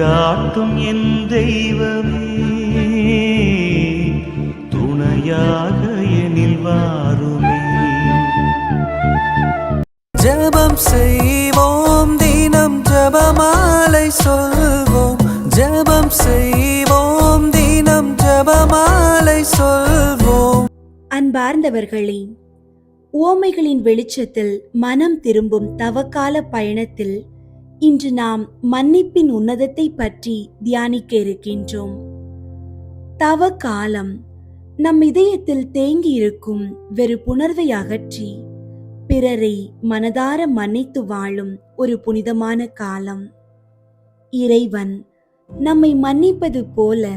வழிகாட்டும் என் தெய்வமே, துணையாக எனில் வாருமே. ஜெபம் செய்வோம், தினம் ஜெபமாலை சொல்வோம். ஜெபம் செய்வோம், தினம் ஜெபமாலை சொல்வோம். அன்பார்ந்தவர்களே, உவமைகளின் வெளிச்சத்தில் மனம் திரும்பும் தவக்கால பயணத்தில் இன்று நாம் மன்னிப்பின் உன்னதத்தை பற்றி தியானிக்க இருக்கின்றோம். தவக்காலம் நம் இதயத்தில் தேங்கி இருக்கும் வெறுப்புணர்வை அகற்றி பிறரை மனதார மன்னித்து வாழும் ஒரு புனிதமான காலம். இறைவன் நம்மை மன்னிப்பது போல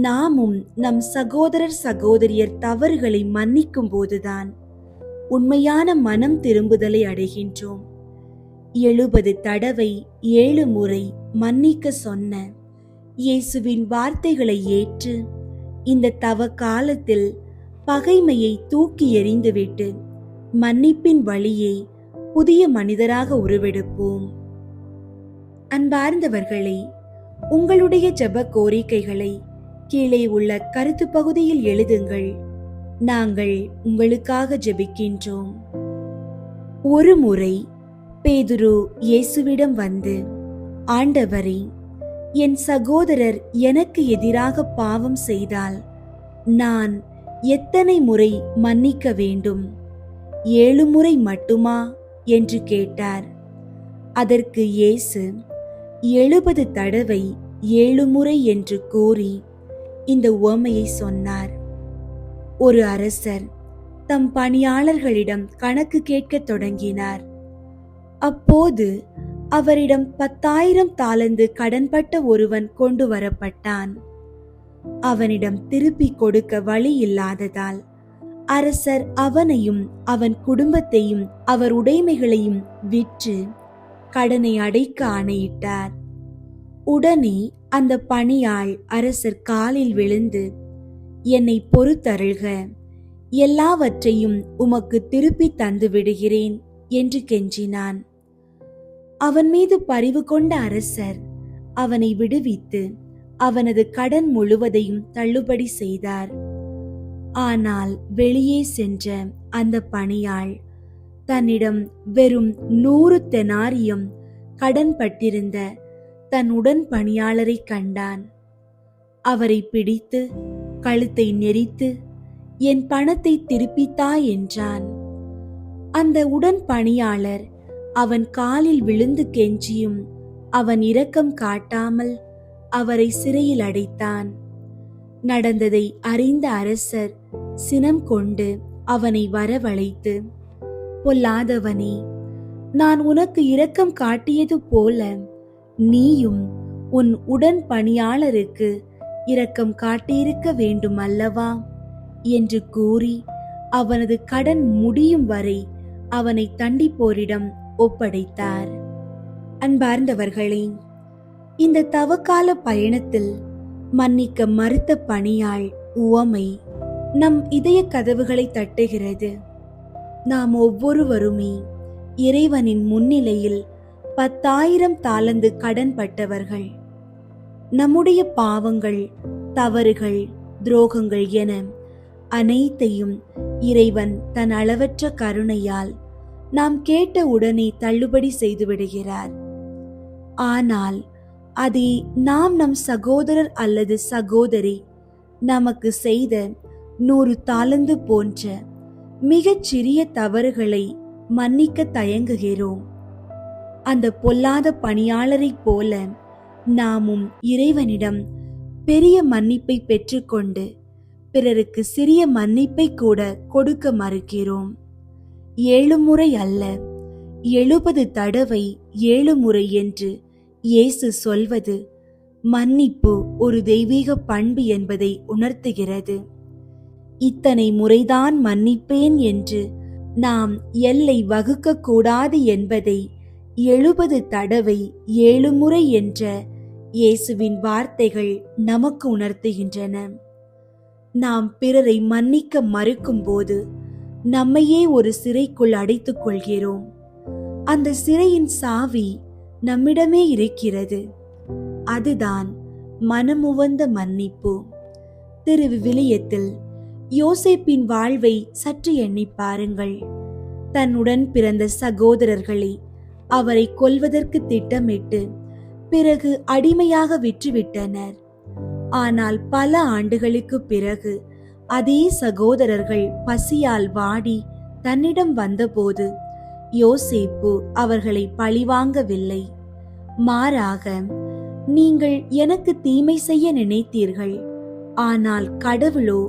நாமும் நம் சகோதரர் சகோதரியர் தவறுகளை மன்னிக்கும் போதுதான் உண்மையான மனம் திரும்புதலை அடைகின்றோம். 70 தடவை 7 முறை மன்னிக்க சொன்ன இயேசுவின் வார்த்தைகளை ஏற்று இந்த தவ காலத்தில் பகைமையை தூக்கி எறிந்துவிட்டு மன்னிப்பின் வழியே புதிய மனிதராக உருவெடுப்போம். அன்பார்ந்தவர்களே, உங்களுடைய ஜெப கோரிக்கைகளை கீழே உள்ள கருத்து பகுதியில் எழுதுங்கள். நாங்கள் உங்களுக்காக ஜெபிக்கின்றோம். ஒரு முறை பேதுரு இயேசுவிடம் வந்து, ஆண்டவரே, என் சகோதரர் எனக்கு எதிராக பாவம் செய்தால் நான் எத்தனை முறை மன்னிக்க வேண்டும்? 7 முறை மட்டுமா என்று கேட்டார். அதற்கு இயேசு 70 தடவை 7 முறை என்று கூறி இந்த உவமையை சொன்னார். ஒரு அரசர் தம் பணியாளர்களிடம் கணக்கு கேட்கத் தொடங்கினார். அப்போது அவரிடம் 10,000 தாலந்து கடன்பட்ட ஒருவன் கொண்டு வரப்பட்டான். அவனிடம் திருப்பி கொடுக்க வழி இல்லாததால் அரசர் அவனையும் அவன் குடும்பத்தையும் அவர் உடைமைகளையும் விற்று கடனை அடைக்க ஆணையிட்டார். உடனே அந்த பணியாள் அரசர் காலில் விழுந்து, என்னை பொறுத்தருள்க, எல்லாவற்றையும் உமக்கு திருப்பி தந்து விடுகிறேன் என்று கெஞ்சினான். அவன் மீது பரிவு கொண்ட அரசர் அவனை விடுவித்து அவனது கடன் முழுவதையும் தள்ளுபடி செய்தார். ஆனால் வெளியே சென்ற அந்த பணியாள் தன்னிடம் வெறும் 100 தெனாரியம் கடன் பட்டிருந்த தன் உடன் பணியாளரை கண்டான். அவரை பிடித்து கழுத்தை நெரித்து, என் பணத்தை திருப்பித்தா என்றான். அந்த உடன் பணியாளர் அவன் காலில் விழுந்து கெஞ்சியும் அவன் இரக்கம் காட்டாமல் அவரை சிறையில் அடைத்தான். நடந்ததை அறிந்த அரசர் சினம் கொண்டு அவனை வரவழைத்து, பொல்லாதவனே, நான் உனக்கு இரக்கம் காட்டியது போல நீயும் உன் உடன் பணியாளருக்கு இரக்கம் காட்டியிருக்க வேண்டும் அல்லவா என்று கூறி அவனது கடன் முடியும் வரை அவனை தண்டிப்போரிடம் ஒப்படைத்தார். அன்பார்ந்தவர்களே, இந்த தவக்கால பயணத்தில் மன்னிக்க மறுத்த பணியாள் உவமை நம் இதய கதவுகளை தட்டுகிறது. நாம் ஒவ்வொருவருமே இறைவனின் முன்னிலையில் 10,000 தாலந்து கடன் பட்டவர்கள். நம்முடைய பாவங்கள், தவறுகள், துரோகங்கள் என அனைத்தையும் இறைவன் தன் அளவற்ற கருணையால் நாம் கேட்ட உடனே தள்ளுபடி செய்து விடுகிறார். ஆனால் அதை நாம் நம் சகோதரர் அல்லது சகோதரி நமக்கு செய்த 100 தாலந்து போன்ற மிகச் சிறிய தவறுகளை மன்னிக்க தயங்குகிறோம். அந்த பொல்லாத பணியாளரைப் போல நாமும் இறைவனிடம் பெரிய மன்னிப்பை பெற்றுக்கொண்டு பிறருக்கு சிறிய மன்னிப்பை கூட கொடுக்க மறுக்கிறோம். 7 முறை அல்ல, 70 தடவை 7 முறை என்று இயேசு சொல்வது மன்னிப்பு ஒரு தெய்வீக பண்பு என்பதை உணர்த்துகிறது. இத்தனை முறைதான் மன்னிப்பேன் என்று நாம் எல்லை வகுக்க கூடாது என்பதை 70 தடவை 7 முறை என்ற இயேசுவின் வார்த்தைகள் நமக்கு உணர்த்துகின்றன. நாம் பிறரை மன்னிக்க மறுக்கும் போது நம்மையே ஒரு சிறைக்குள் அடைத்துக் கொள்கிறோம். அந்த சிறையின் சாவி நம்மிடமே இருக்கிறது. அதுதான் மனமுவந்த மன்னிப்பு. திருவிவிலியத்தில் யோசேப்பின் வாழ்வை சற்று எண்ணி பாருங்கள். தன்னுடன் பிறந்த சகோதரர்களை அவரை கொல்வதற்கு திட்டமிட்டு பிறகு அடிமையாக விற்றுவிட்டனர். ஆனால் பல ஆண்டுகளுக்கு பிறகு அதே சகோதரர்கள் பசியால் வாடி தன்னிடம் வந்தபோது யோசேப்பு அவர்களை பழிவாங்கவில்லை. மாறாக, நீங்கள் எனக்கு தீமை செய்ய நினைத்தீர்கள், ஆனால் கடவுளோ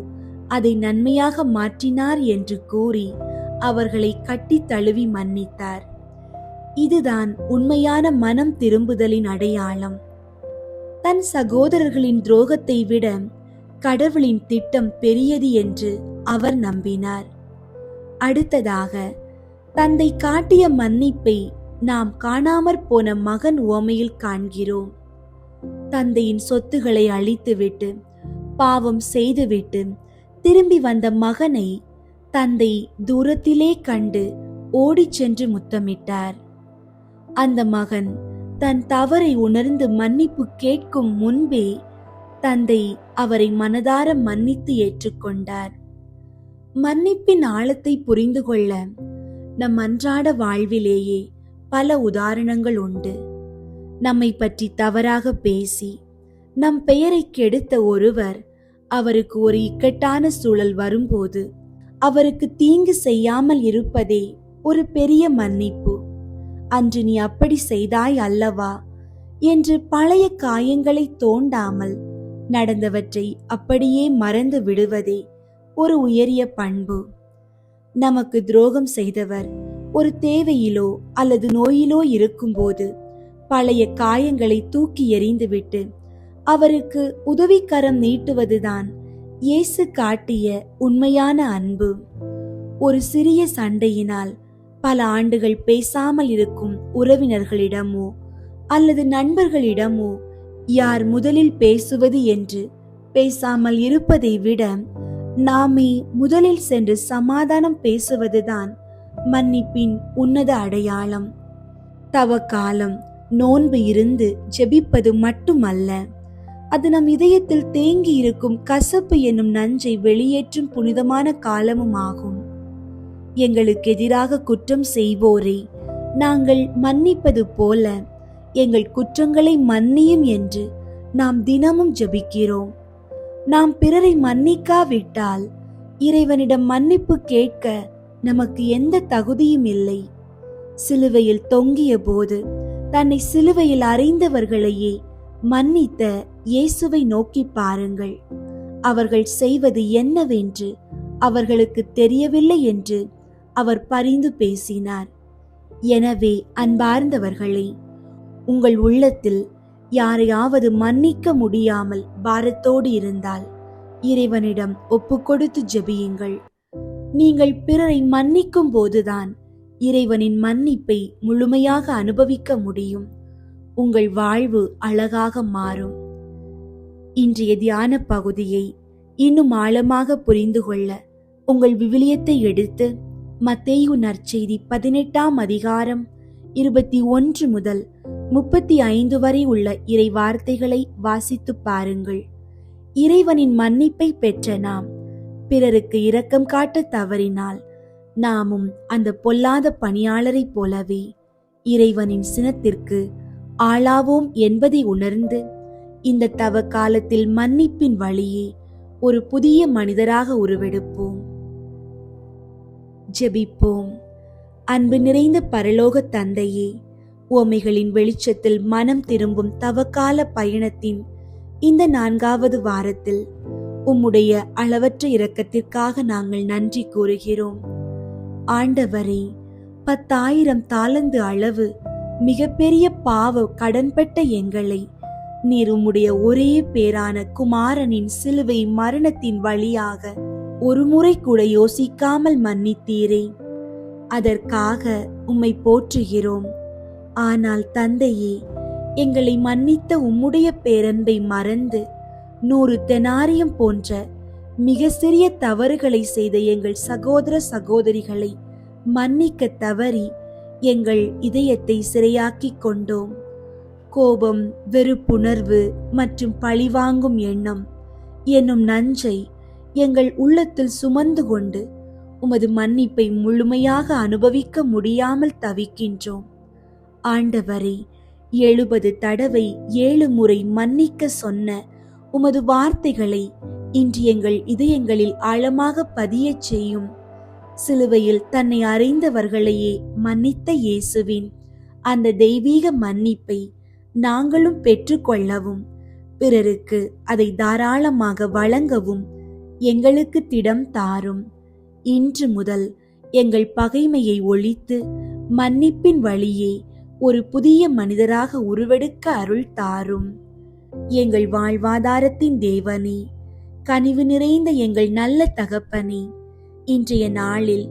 அதை நன்மையாக மாற்றினார் என்று கூறி அவர்களை கட்டி தழுவி மன்னித்தார். இதுதான் உண்மையான மனம் திரும்புதலின் அடையாளம். தன் சகோதரர்களின் துரோகத்தை விட கடவுளின் திட்டம் பெரியது என்று அவர் நம்பினார். அடுத்ததாக, தந்தை காட்டிய மன்னிப்பை நாம் காணாமற் போன மகன் உவமையில் காண்கிறோம். தந்தையின் சொத்துக்களை அழித்துவிட்டு பாவம் செய்துவிட்டு திரும்பி வந்த மகனை தந்தை தூரத்திலே கண்டு ஓடிச் சென்று முத்தமிட்டார். அந்த மகன் தன் தவறை உணர்ந்து மன்னிப்பு கேட்கும் முன்பே தந்தை அவரை மனதார மன்னித்து ஏற்றுக்கொண்டார். மன்னிப்பின் ஆழத்தை புரிந்து கொள்ள நம் அன்றாட வாழ்விலேயே பல உதாரணங்கள் உண்டு. நம்மை பற்றி தவறாக பேசி நம் பெயரை கெடுத்த ஒருவர் அவருக்கு ஒரு இக்கட்டான சூழல் வரும்போது அவருக்கு தீங்கு செய்யாமல் இருப்பதே ஒரு பெரிய மன்னிப்பு. அன்று நீ அப்படி செய்தாய் அல்லவா என்று பழைய காயங்களை தோண்டாமல் நடந்தவற்றை அப்படியே மறந்து விடுவதே ஒரு உயரிய பண்பு. நமக்கு துரோகம் செய்தவர் ஒரு தேவையிலோ அல்லது நோயிலோ இருக்கும்போது பழைய காயங்களை தூக்கி எறிந்துவிட்டு அவருக்கு உதவிக்கரம் நீட்டுவதுதான் இயேசு காட்டிய உண்மையான அன்பு. ஒரு சிறிய சண்டையினால் பல ஆண்டுகள் பேசாமல் இருக்கும் உறவினர்களிடமோ அல்லது நண்பர்களிடமோ யார் முதலில் பேசுவது என்று பேசாமல் இருப்பதை விட நாமே முதலில் சென்று சமாதானம் பேசுவதுதான் மன்னிப்பின் உன்னத அடையாளம். தவக்காலம், நோன்பு இருந்து ஜெபிப்பது மட்டுமல்ல, அது நம் இதயத்தில் தேங்கி இருக்கும் கசப்பு என்னும் நஞ்சை வெளியேற்றும் புனிதமான காலமும் ஆகும். எங்களுக்கு எதிராக குற்றம் செய்வோரை நாங்கள் மன்னிப்பது போல எங்கள் குற்றங்களை மன்னியும் என்று நாம் தினமும் ஜெபிக்கிறோம். நாம் பிறரை மன்னிக்காவிட்டால் இறைவனிடம் மன்னிப்பு கேட்க நமக்கு எந்த தகுதியும் இல்லை. சிலுவையில் தொங்கிய போது தன்னை சிலுவையில் அறைந்தவர்களையே மன்னித்த இயேசுவை நோக்கி பாருங்கள். அவர்கள் செய்வது என்னவென்று அவர்களுக்கு தெரியவில்லை என்று அவர் பரிந்து பேசினார். எனவே அன்பார்ந்தவர்களே, உங்கள் உள்ளத்தில் யாரையாவது மன்னிக்க முடியாமல் பாரத்தோடு இருந்தால் இறைவனிடம் ஒப்புக்கொடுத்து ஜெபியுங்கள். நீங்கள் பிறரை மன்னிக்கும் போதுதான் இறைவனின் மன்னிப்பை முழுமையாக அனுபவிக்க முடியும். உங்கள் வாழ்வு அழகாக மாறும். இன்றைய தியான பகுதியை இன்னும் ஆழமாக புரிந்து கொள்ள உங்கள் விவிலியத்தை எடுத்து மத்தேயு நற்செய்தி 18ஆம் அதிகாரம் 21 முதல் 35 வரை உள்ள இறை வார்த்தைகளை வாசித்து பாருங்கள். இறைவனின் மன்னிப்பை பெற்ற நாம் பிறருக்கு இரக்கம் காட்ட தவறினால் நாமும் அந்த பொல்லாத பணியாளரைப் போலவே இறைவனின் சினத்திற்கு ஆளாவோம் என்பதை உணர்ந்து இந்த தவ காலத்தில் மன்னிப்பின் வழியே ஒரு புதிய மனிதராக உருவெடுப்போம். ஜெபிப்போம். அன்பு நிறைந்த பரலோக தந்தையே, உவமைகளின் வெளிச்சத்தில் மனம் திரும்பும் தவக்கால பயணத்தின் இந்த 4வது வாரத்தில் உம்முடைய அளவற்ற இரக்கத்திற்காக நாங்கள் நன்றி கூறுகிறோம். ஆண்டவரே, 10,000 தாலந்து அளவு மிகப்பெரிய பாவ கடன்பட்ட எங்களை நீர் உம்முடைய ஒரே பேரான குமாரனின் சிலுவை மரணத்தின் வழியாக ஒரு முறை கூட யோசிக்காமல் மன்னித்தீரே. அதற்காக உம்மை போற்றுகிறோம். ஆனால் தந்தையே, எங்களை மன்னித்த உம்முடைய பேரன்பை மறந்து 100 தெனாரியம் போன்ற மிக சிறிய தவறுகளை செய்த எங்கள் சகோதர சகோதரிகளை மன்னிக்க தவறி எங்கள் இதயத்தை சிறையாக்கிக் கொண்டோம். கோபம், வெறுப்புணர்வு மற்றும் பழிவாங்கும் எண்ணம் என்னும் நஞ்சை எங்கள் உள்ளத்தில் சுமந்து கொண்டு உமது மன்னிப்பை முழுமையாக அனுபவிக்க முடியாமல் தவிக்கின்றோம். ஆண்டவரே, 70 தடவை 7 முறை மன்னிக்க சொன்ன உமது வார்த்தைகளை இன்று எங்கள் இதயங்களில் ஆழமாக பதியச் செய்யும். சிலுவையில் தன்னை அறிந்தவர்களையே மன்னித்த இயேசுவின் அந்த தெய்வீக மன்னிப்பை நாங்களும் பெற்றுக்கொள்ளவும், பிறருக்கு அதை தாராளமாக வழங்கவும் எங்களுக்கு திடம் தாரும். இன்று முதல் எங்கள் பகைமையை ஒழித்து மன்னிப்பின் வழியே ஒரு புதிய மனிதராக உருவெடுக்க அருள் தாரும். எங்கள் வாழ்வாதாரத்தின் தேவனே, கனிவு நிறைந்த எங்கள் நல்ல தகப்பனே, இன்றைய நாளில்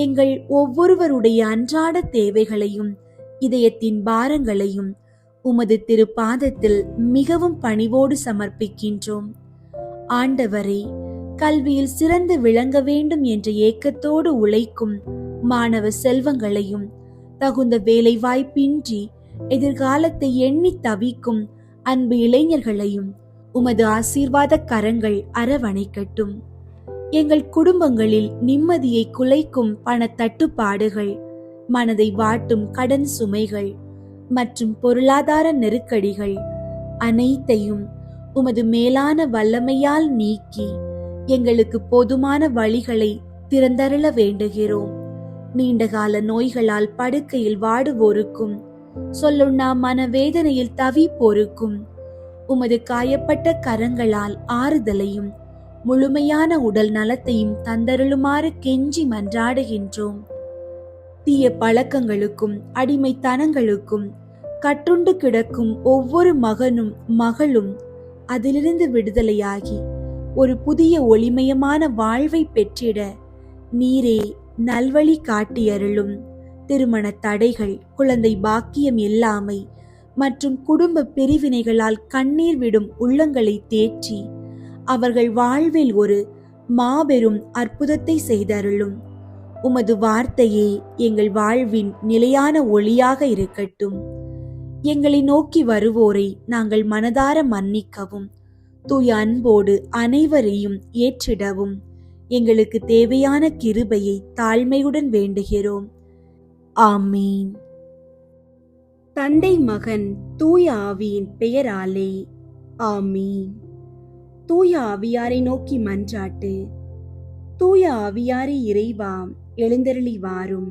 எங்கள் ஒவ்வொருவருடைய அன்றாட தேவைகளையும் இதயத்தின் பாரங்களையும் உமது திருப்பாதத்தில் மிகவும் பணிவோடு சமர்ப்பிக்கின்றோம். ஆண்டவரே, கல்வியில் சிறந்து விளங்க வேண்டும் என்ற ஏக்கத்தோடு உழைக்கும் மாணவ செல்வங்களையும், தகுந்த வேலை வாய்ப்பின்றி எதிர்காலத்தை எண்ணி தவிக்கும் அன்பு இளைஞர்களையும் உமது ஆசீர்வாத கரங்கள் அரவணைக்கட்டும். எங்கள் குடும்பங்களில் நிம்மதியை குலைக்கும் பண தட்டுப்பாடுகள், மனதை வாட்டும் கடன் சுமைகள் மற்றும் பொருளாதார நெருக்கடிகள் அனைத்தையும் உமது மேலான வல்லமையால் நீக்கி எங்களுக்கு போதுமான வழிகளை திறந்தருள வேண்டுகிறோம். நீண்டகால நோய்களால் படுக்கையில் வாடுவோருக்கும், சொல்லுண்ணா மனவேதனையில் தவிப்போருக்கும் உமது காயப்பட்ட கரங்களால் ஆறுதலையும் முழுமையான உடல் நலத்தையும் தந்தருளுமாறு கெஞ்சி மன்றாடுகின்றோம். தீய பழக்கங்களுக்கும் அடிமைத்தனங்களுக்கும் கட்டுண்டு கிடக்கும் ஒவ்வொரு மகனும் மகளும் அதிலிருந்து விடுதலையாகி ஒரு புதிய ஒளிமயமான வாழ்வை பெற்றிட நீரே நல்வழி காட்டியருளும். திருமண தடைகள், குழந்தை பாக்கியம் இல்லாமை மற்றும் குடும்ப பிரிவினைகளால் கண்ணீர் விடும் உள்ளங்களை தேற்றி அவர்கள் வாழ்வில் ஒரு மாபெரும் அற்புதத்தை செய்தருளும். உமது வார்த்தையே எங்கள் வாழ்வின் நிலையான ஒளியாக இருக்கட்டும். எங்களை நோக்கி வருவோரை நாங்கள் மனதார மன்னிக்கவும், தூய அன்போடு அனைவரையும் ஏற்றிடவும் எங்களுக்கு தேவையான கிருபையை தாழ்மையுடன் வேண்டுகிறோம். ஆமீன். தந்தை, மகன், தூய ஆவியின் பெயராலே ஆமீன். தூய ஆவியாரை நோக்கி மன்றாட்டு. தூய ஆவியாரே இறைவா, எழுந்தருளி வாரும்.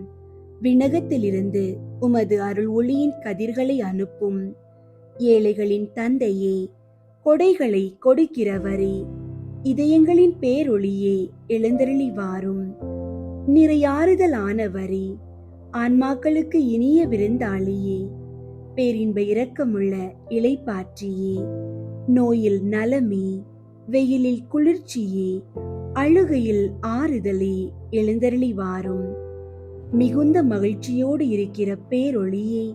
விண்ணகத்திலிருந்து உமது அருள் ஒளியின் கதிர்களை அனுப்பும். ஏழைகளின் தந்தையே, கொடைகளை கொடுக்கிறவரே, இதயங்களின் பேரொளியே, எழுந்தருளி வாரும். நிறையாறுதல் ஆனவரே, ஆன்மாக்களுக்கு இனிய விருந்தாளியே, பேரின்ப இரக்கமுள்ள இளைப்பாற்றியே, நோயில் நலமே, வெயிலில் குளிர்ச்சியே, அழுகையில் ஆறுதலே, எழுந்தருளி வாரும். மிகுந்த மகிழ்ச்சியோடு இருக்கிற பேரொளியே,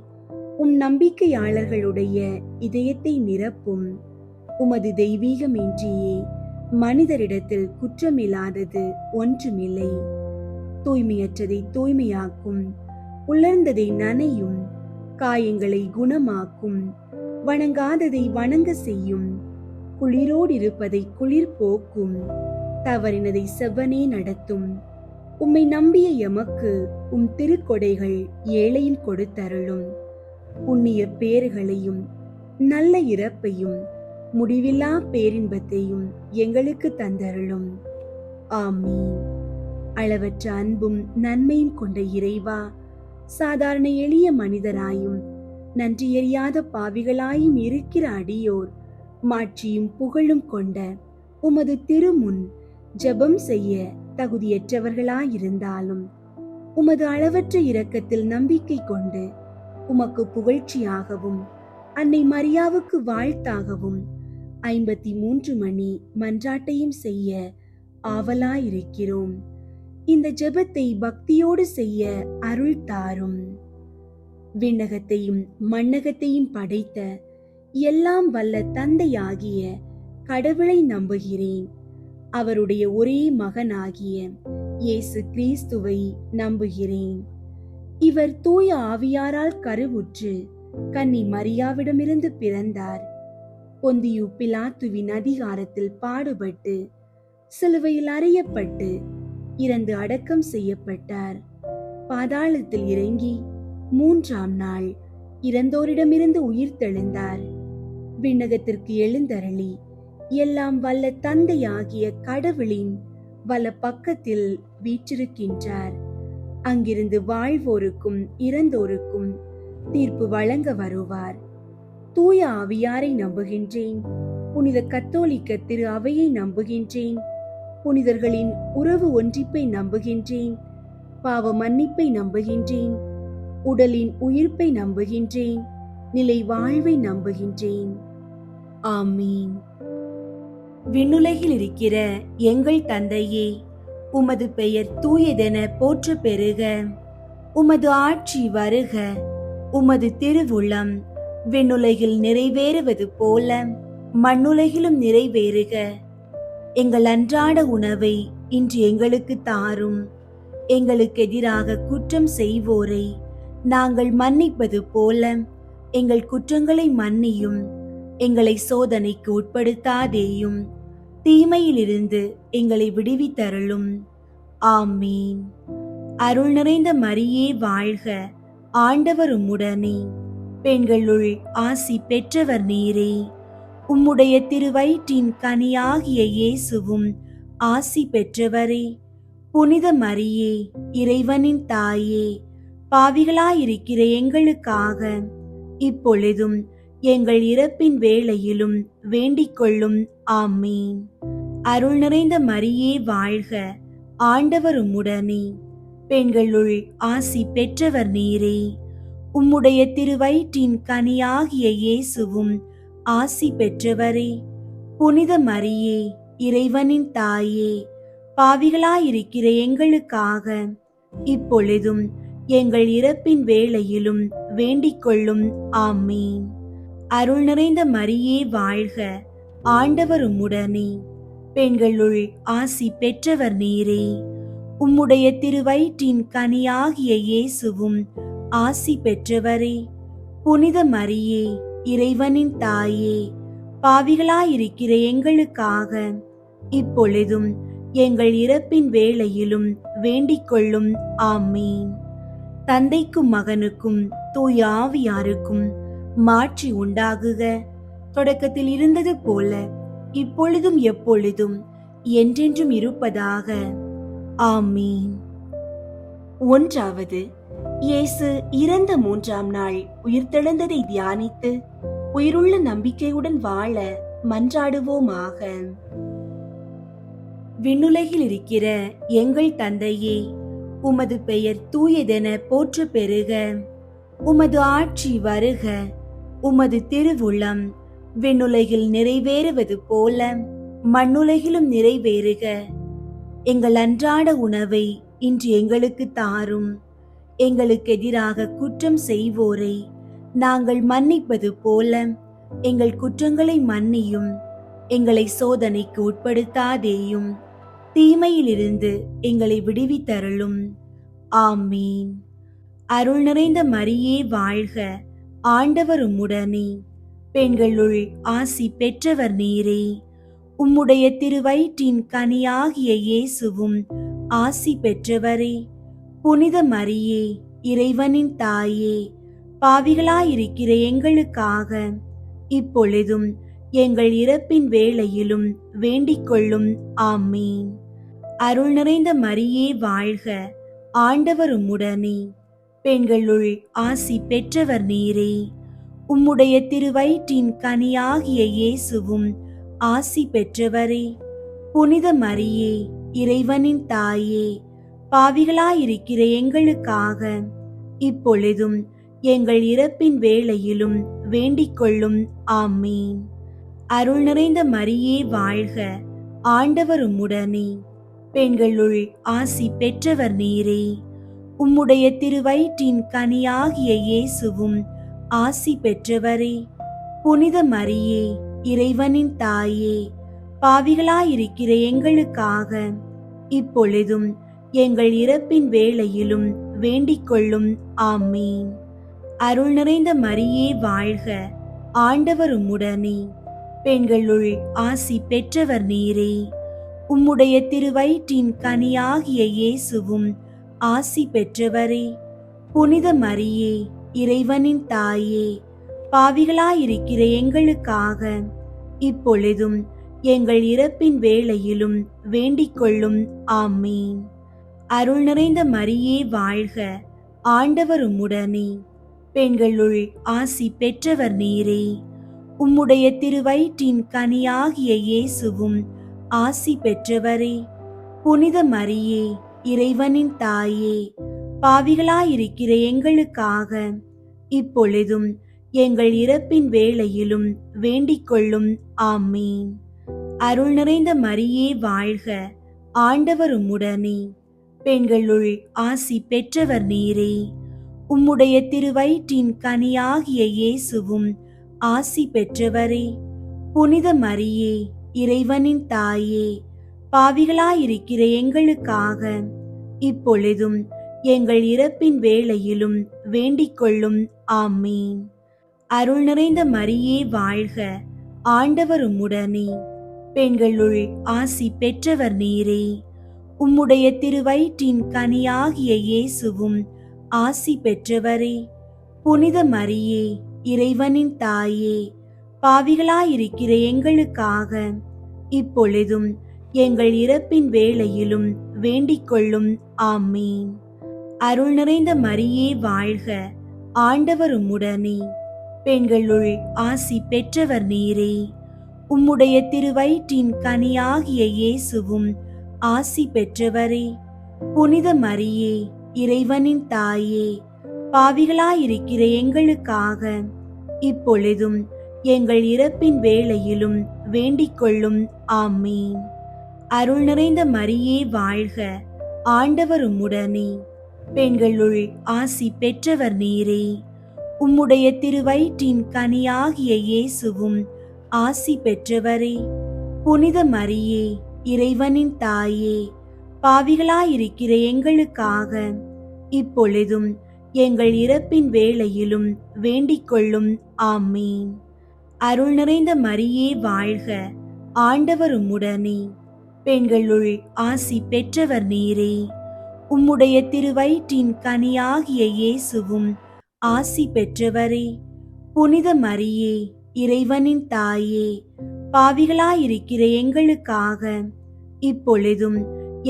உம் நம்பிக்கையாளர்களுடைய இதயத்தை நிரப்பும். உமது தெய்வீகமின்றியே மனிதரிடத்தில் குற்றமில்லாதது ஒன்றுமில்லை. தூய்மையற்றதை தூய்மையாக்கும், உலர்ந்ததை நனையும், காயங்களை குணமாக்கும், வணங்காததை வணங்க செய்யும், குளிரோடு இருப்பதை குளிர் போக்கும், தவறினதை செவ்வனே நடத்தும். உம்மை நம்பிய எமக்கு உம் திருக்கொடைகள் ஏழையும் கொடுத்தருளும். புண்ணிய பேறுகளையும் நல்ல இறப்பையும் முடிவில்லா பேரின்பத்தையும் எங்களுக்கு தந்தருளும். ஆமீன். அளவற்ற அன்பும் நன்மையும் கொண்ட இறைவா, சாதாரண எளிய மனிதராயும் நன்றியறியாத பாவிகளாயும் இருக்கிற அடியோர் மாட்சியும் புகழும் கொண்ட உமது திருமுன் ஜெபம் செய்ய தகுதியற்றவர்களாயிருந்தாலும் உமது அளவற்ற இரக்கத்தில் நம்பிக்கை கொண்டு உமக்கு புகழ்ச்சியாகவும் அன்னை மரியாவுக்கு வாழ்த்தாகவும் 53 மணி மன்றாட்டையும் செய்ய ஆவலாயிருக்கிறோம். இந்த ஜெபத்தை பக்தியோடு செய்ய அருள் தாரும். விண்ணகத்தையும் மண்ணகத்தையும் படைத்த எல்லாம் வல்ல தந்தையாகிய கடவுளை நம்புகிறேன். அவருடைய ஒரே மகனாகிய இயேசு கிறிஸ்துவை நம்புகிறேன். இவர் தூய ஆவியாரால் கருவுற்று கன்னி மரியாவிடமிருந்து பிறந்தார். பொந்தியு பிலாத்துவின் அதிகாரத்தில் பாடுபட்டு சிலுவையில் அறையப்பட்டு இறந்து அடக்கம் செய்யப்பட்டார். பாதாளத்தில் இறங்கி 3ஆம் நாள் இறந்தோரிடமிருந்து உயிர் தெழுந்தார். விண்ணகத்திற்கு எழுந்தருளி எல்லாம் வல்ல தந்தையாகிய கடவுளின் வல பக்கத்தில் வீற்றிருக்கின்றார். அங்கிருந்து வாழ்வோருக்கும் இறந்தோருக்கும் தீர்ப்பு வழங்க வருவார். தூய ஆவியாரை நம்புகின்றேன். புனித கத்தோலிக்க திரு அவையை நம்புகின்றேன். புனிதர்களின் உறவு ஒன்றிப்பை நம்புகின்றேன். பாவ மன்னிப்பை நம்புகின்றேன். உடலின் உயிர்ப்பை நம்புகின்றேன். நிலை வாழ்வை நம்புகின்றேன். ஆமீன். விண்ணுலகில் இருக்கிற எங்கள் தந்தையே, உமது பெயர் தூயதென போற்ற பெறுக. உமது ஆட்சி வருக. உமது திருவுளம் விண்ணுலகில் நிறைவேறுவது போல மண்ணுலகிலும் நிறைவேறுக. எங்கள் அன்றாட உணவை இன்று எங்களுக்கு தாரும். எங்களுக்கு எதிராக குற்றம் செய்வோரை நாங்கள் மன்னிப்பது போல எங்கள் குற்றங்களை மன்னியும். எங்களை சோதனைக்கு உட்படுத்தாதேயும், தீமையிலிருந்து எங்களை விடுவித்தருளும். ஆமீன். அருள் நிறைந்த மரியே வாழ்க. ஆண்டவர் உம்முடனே. பெண்களுள் ஆசி பெற்றவர் நீரே. உம்முடைய திருவயிற்றின் கனியாகிய இயேசுவும் ஆசி பெற்றவரே. புனித மரியே, இறைவனின் தாயே, பாவிகளாயிருக்கிற எங்களுக்காக இப்பொழுதும் எங்கள் இறப்பின் வேளையிலும் வேண்டிக் கொள்ளும். ஆமீன். அருள் நிறைந்த மரியே வாழ்க. ஆண்டவர் உம்முடனே. பெண்களுள் ஆசி பெற்றவர் நீரே. உம்முடைய திருவயிற்றின் கனியாகிய இயேசுவும் ஆசி பெற்றவரே. புனித மரியே, இறைவனின் தாயே, பாவிகளாயிருக்கிற எங்களுக்காக இப்பொழுதும் எங்கள் இறப்பின் வேளையிலும் வேண்டிக் கொள்ளும். ஆமீன். அருள் நிறைந்த மரியே வாழ்க. ஆண்டவர் உம்முடனே. பெண்களுள் ஆசி பெற்றவர் நீரே. உம்முடைய திருவயிற்றின் கனியாகிய இயேசுவும் ஆசி பெற்றவரே. புனித மரியே, இறைவனின் தாயே, பாவிகளாயிருக்கிற எங்களுக்காக இப்பொழுதும் எங்கள் இறப்பின் வேளையிலும் வேண்டிக் கொள்ளும். ஆமீன். தந்தைக்கும் மகனுக்கும் தூய ஆவியாருக்கும் மாட்சி உண்டாகுக. தொடக்கத்தில் இருந்தது போல இப்பொழுதும் எப்பொழுதும் என்றென்றும் இருப்பதாக. ஆமீன். 1. இயேசு இறந்த 3ஆம் நாள் உயிர்த்தெழுந்ததை தியானித்து உயிருள்ள நம்பிக்கையுடன் வாழ மன்றாடுவோமாக. விண்ணுலகில் இருக்கிற எங்கள் தந்தையே, உமது பெயர் தூயதென போற்ற பெறுக. உமது ஆட்சி வருக. உமது திருவுளம் விண்ணுலகில் நிறைவேறுவது போல மண்ணுலகிலும் நிறைவேறுக. எங்கள் அன்றாட உணவை இன்று எங்களுக்கு தாரும். எங்களுக்கு எதிராக குற்றம் செய்வோரை நாங்கள் மன்னிப்பது போல எங்கள் குற்றங்களை மன்னியும். எங்களை சோதனைக்கு உட்படுத்தாதேயும், தீமையிலிருந்து எங்களை விடுவித்தருளும். ஆமீன். அருள் நிறைந்த மரியே வாழ்க. ஆண்டவர் உம்முடனே. பெண்களுள் ஆசி பெற்றவர் நீரே. உம்முடைய திருவயிற்றின் கனியாகிய இயேசுவும் ஆசி பெற்றவரே. புனித மரியே, இறைவனின் தாயே, பாவிகளாயிருக்கிற எங்களுக்காக இப்பொழுதும் எங்கள் இறப்பின் வேளையிலும் வேண்டிக் கொள்ளும். ஆமீன். அருள் நிறைந்த மரியே வாழ்க. ஆண்டவர் உம்முடனே. பெண்களுள் ஆசி பெற்றவர் நீரே. உம்முடைய திருவயிற்றின் கனியாகிய இயேசுவும் ஆசி பெற்றவரே. புனித மரியே, இறைவனின் தாயே, பாவிகளாயிருக்கிற எங்களுக்காக இப்பொழுதும் எங்கள் இறப்பின் வேளையிலும் வேண்டிக் கொள்ளும். ஆமீன். அருள் நிறைந்த மரியே வாழ்க. ஆண்டவர் உம்முடனே. பெண்களுள் ஆசி பெற்றவர் நீரே. உம்முடைய திருவயிற்றின் கனியாகிய இயேசுவும் ஆசி பெற்றவரே. புனித மரியே, இறைவனின் தாயே, பாவிகளாயிருக்கிற எங்களுக்காக இப்பொழுதும் எங்கள் இறப்பின் வேளையிலும் வேண்டிக் கொள்ளும். ஆமீன். அருள் நிறைந்த மரியே வாழ்க, ஆண்டவர் உம்முடனே. பெண்களுள் ஆசி பெற்றவர் நீரே. உம்முடைய திருவயிற்றின் கனியாகிய இயேசுவும் ஆசி பெற்றவரே. புனித மரியே, இறைவனின் தாயே, பாவிகளாயிருக்கிற எங்களுக்காக இப்பொழுதும் எங்கள் இறப்பின் வேளையிலும் வேண்டிக் கொள்ளும். ஆமீன். அருள் நிறைந்த மரியே வாழ்க, ஆண்டவர் உம்முடனே. பெண்களுள் ஆசி பெற்றவர் நீரே. உம்முடைய திருவயிற்றின் கனியாகிய இயேசுவும் ஆசி பெற்றவரே. புனித மரியே, இறைவனின் தாயே, பாவிகளாயிருக்கிற எங்களுக்காக இப்பொழுதும் எங்கள் இறப்பின் வேளையிலும் வேண்டிக் கொள்ளும். ஆமீன். அருள் நிறைந்த மரியே வாழ்க, ஆண்டவர் உம்முடனே. பெண்களுள் ஆசி பெற்றவர் நீரே. உம்முடைய திருவயிற்றின் கனியாகிய இயேசுவும் ஆசி பெற்றவரே. புனித மரியே, இறைவனின் தாயே, பாவிகளாயிருக்கிற எங்களுக்காக இப்பொழுதும் எங்கள் இறப்பின் வேளையிலும் வேண்டிக் கொள்ளும். ஆமீன். அருள் நிறைந்த மரியே வாழ்க, ஆண்டவர் உம்முடனே. பெண்களுள் ஆசி பெற்றவர் நீரே. உம்முடைய திருவயிற்றின் கனியாகிய இயேசுவும் ஆசி பெற்றவரே. புனித மரியே, இறைவனின் தாயே, பாவிகளாயிருக்கிற எங்களுக்காக இப்பொழுதும் எங்கள் இறப்பின் வேளையிலும் வேண்டிக் கொள்ளும். ஆமீன். அருள் நிறைந்த மரியே வாழ்க, ஆண்டவர் உம்முடனே. பெண்களுள் ஆசி பெற்றவர் நீரே. உம்முடைய திருவயிற்றின் கனியாகிய இயேசுவும் ஆசி பெற்றவரே. புனித மரியே, இறைவனின் தாயே, பாவிகளாயிருக்கிற எங்களுக்காக இப்பொழுதும் எங்கள் இறப்பின் வேளையிலும் வேண்டிக் கொள்ளும். ஆமீன். அருள் நிறைந்த மரியே வாழ்க, ஆண்டவர் உம்முடனே. பெண்களுள் ஆசி பெற்றவர் நீரே. உம்முடைய திருவயிற்றின் கனியாகிய இயேசுவும் ஆசி பெற்றவரே. புனித மரியே, இறைவனின் தாயே, பாவிகளாயிருக்கிற எங்களுக்காக இப்பொழுதும் எங்கள் இறப்பின் வேளையிலும் வேண்டிக் கொள்ளும். ஆமீன். அருள் நிறைந்த மரியே வாழ்க, ஆண்டவர் உம்முடனே. பெண்களுள் ஆசி பெற்றவர் நீரே. உம்முடைய திருவயிற்றின் கனியாகிய இயேசுவும் ஆசி பெற்றவரே. புனித மரியே, இறைவனின் தாயே, பாவிகளாயிருக்கிற எங்களுக்காக இப்பொழுதும்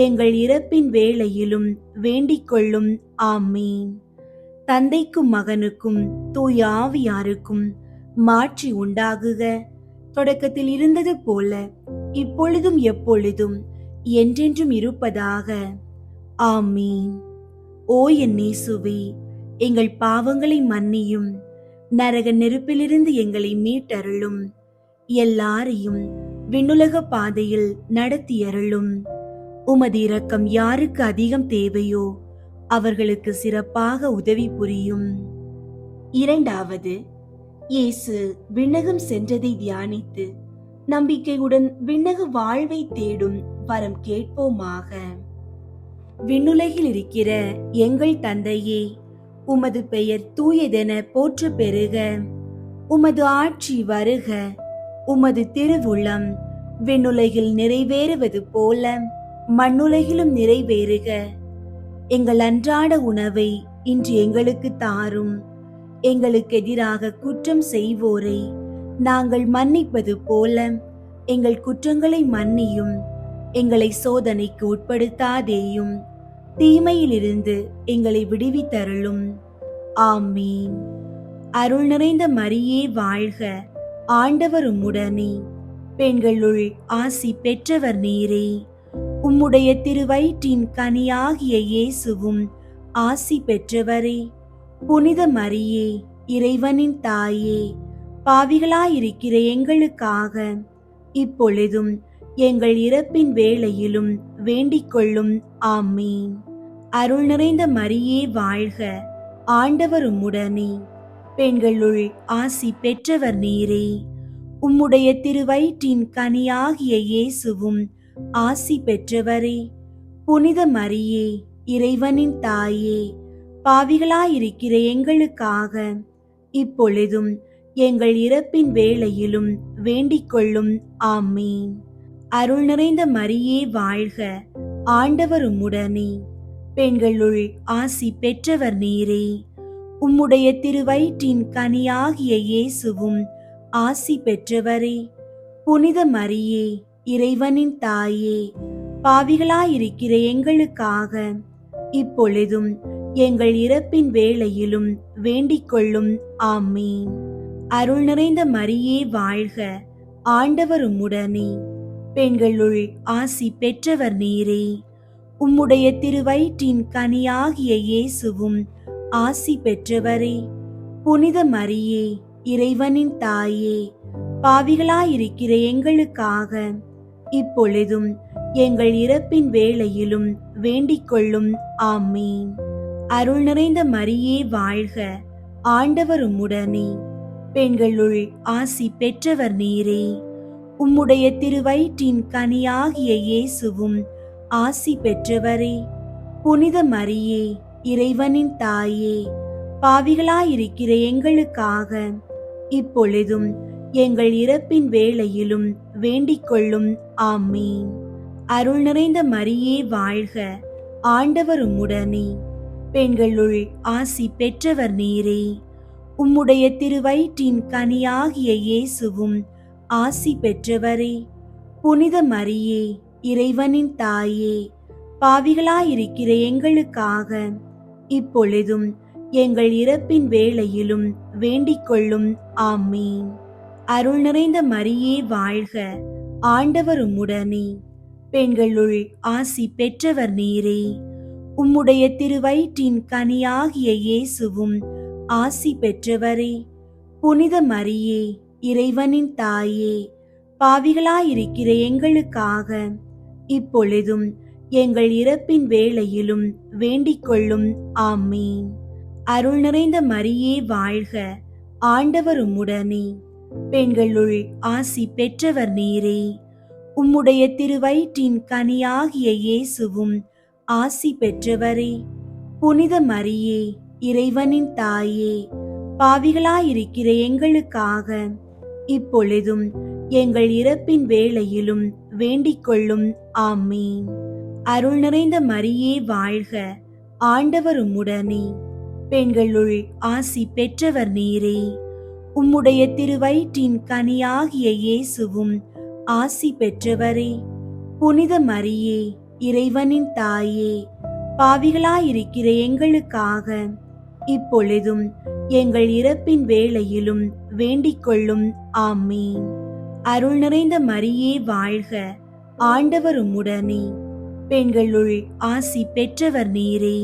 எங்கள் இறப்பின் வேளையிலும் வேண்டிக் கொள்ளும். ஆமீன். தந்தைக்கும் மகனுக்கும் தூய ஆவியாருக்கும் மாட்சி உண்டாகுக. தொடக்கத்தில் இருந்தது போல இப்பொழுதும் எப்பொழுதும் என்றென்றும் இருப்பதாக. ஆமீன். ஓ என் இயேசுவே, எங்கள் பாவங்களை மன்னியும், நரக நெருப்பிலிருந்து எங்களை மீட்டருளும், எல்லாரையும் விண்ணுலக பாதையில் நடத்தியருளும். உமது இரக்கம் யாருக்கு அதிகம் தேவையோ அவர்களுக்கு சிறப்பாக உதவி புரியும். இரண்டாவது, இயேசு விண்ணகம் சென்றதை தியானித்து நம்பிக்கையுடன் விண்ணக வாழ்வை தேடும் வரம் கேட்போமாக. விண்ணுலகில் இருக்கிற எங்கள் தந்தையே, உமது பெயர் தூயதென போற்ற பெறுக. உமது ஆட்சி வருக. உமது திருவுளம் விண்ணுலகில் நிறைவேறுவது போல மண்ணுலகிலும் நிறைவேறுக. எங்கள் அன்றாட உணவை இன்று எங்களுக்கு தாரும். எங்களுக்கு எதிராக குற்றம் செய்வோரை நாங்கள் மன்னிப்பது போல எங்கள் குற்றங்களை மன்னியும். எங்களை சோதனைக்கு உட்படுத்தாதேயும், தீமையிலிருந்து எங்களை விடுவித்தருளும். ஆமீன். அருள் நிறைந்த மரியே வாழ்க, ஆண்டவர் உம்முடனே. பெண்களுள் ஆசி பெற்றவர் நீரே. உம்முடைய திருவயிற்றின் கனியாகிய இயேசுவும் ஆசி பெற்றவரே. புனித மரியே, இறைவனின் தாயே, பாவிகளாயிருக்கிற எங்களுக்காக இப்பொழுதும் எங்கள் இறப்பின் வேளையிலும் வேண்டிக் கொள்ளும். ஆமீன். அருள் நிறைந்த மரியே வாழ்க, ஆண்டவர் உம்முடனே. பெண்களுள் ஆசி பெற்றவர் நீரே. உம்முடைய திருவயிற்றின் கனியாகிய இயேசுவும் ஆசி பெற்றவரே. புனித மரியே, இறைவனின் தாயே, பாவிகளாயிருக்கிற எங்களுக்காக இப்பொழுதும் எங்கள் இறப்பின் வேளையிலும் வேண்டிக் கொள்ளும். ஆமீன். அருள் நிறைந்த மரியே வாழ்க, ஆண்டவர் உம்முடனே, பெண்களுள் ஆசி பெற்றவர் நீரே. உம்முடைய திருவயிற்றின் கனியாகிய இயேசுவும் ஆசி பெற்றவரே. புனித மரியே, இறைவனின் தாயே, பாவிகளாயிருக்கிற எங்களுக்காக இப்பொழுதும் எங்கள் இறப்பின் வேளையிலும் வேண்டிக் கொள்ளும். ஆமீன். அருள் நிறைந்த மரியே வாழ்க, ஆண்டவர் உம்முடனே, பெண்களுள் ஆசி பெற்றவர் நீரே. உம்முடைய திருவயிற்றின் கனியாகிய இயேசுவும் ஆசி பெற்றவரே. புனித மரியே, இறைவனின் தாயே, பாவிகளாயிருக்கிற எங்களுக்காக இப்பொழுதும் எங்கள் இறப்பின் வேளையிலும் வேண்டிக் கொள்ளும். ஆமீன். அருள் நிறைந்த மரியே வாழ்க, ஆண்டவர் உம்முடனே, பெண்களுள் ஆசி பெற்றவர் நீரே. உம்முடைய திருவயிற்றின் கனியாகிய இயேசுவும் ஆசி பெற்றவரே. புனித மரியே, இறைவனின் தாயே, பாவிகளாயிருக்கிற எங்களுக்காக இப்பொழுதும் எங்கள் இறப்பின் வேளையிலும் வேண்டிக் கொள்ளும். ஆமீன். அருள் நிறைந்த மரியே வாழ்க, ஆண்டவர் உம்முடனே, பெண்களுள் ஆசி பெற்றவர் நீரே. உம்முடைய திருவயிற்றின் கனியாகிய இயேசுவும் ஆசி பெற்றவரே. புனித மரியே, இறைவனின் தாயே, பாவிகளாயிருக்கிற எங்களுக்காக இப்பொழுதும் எங்கள் இறப்பின் வேளையிலும் வேண்டிக் கொள்ளும். ஆமீன். அருள் நிறைந்த மரியே வாழ்க, ஆண்டவர் உம்முடனே, பெண்களுள் ஆசி பெற்றவர் நீரே. உம்முடைய திருவயிற்றின் கனியாகிய இயேசுவும் ஆசி பெற்றவரே. புனித மரியே, இறைவனின் தாயே, பாவிகளாயிருக்கிற எங்களுக்காக இப்பொழுதும் எங்கள் இறப்பின் வேளையிலும் வேண்டிக் கொள்ளும். ஆமீன். அருள் நிறைந்த மரியே வாழ்க, ஆண்டவர் உம்முடனே, பெண்களுள் ஆசி பெற்றவர் நீரே. உம்முடைய திருவயிற்றின் கனியாகிய இயேசுவும் ஆசி பெற்றவரே. புனித மரியே, இறைவனின் தாயே, பாவிகளாயிருக்கிற எங்களுக்காக இப்பொழுதும் எங்கள் இறப்பின் வேளையிலும் வேண்டிக் கொள்ளும். ஆமீன். அருள் நிறைந்த மரியே வாழ்க, ஆண்டவர் உம்முடனே, பெண்களுள் ஆசி பெற்றவர் நீரே. உம்முடைய திருவயிற்றின் கனியாகிய இயேசுவும் ஆசி பெற்றவரே. புனித மரியே, இறைவனின் தாயே, பாவிகளாயிருக்கிற எங்களுக்காக இப்பொழுதும் எங்கள் இறப்பின் வேளையிலும் வேண்டிக் கொள்ளும். ஆமீன். அருள் நிறைந்த மரியே வாழ்க, ஆண்டவர் உம்முடனே, பெண்களுள் ஆசி பெற்றவர் நீரே.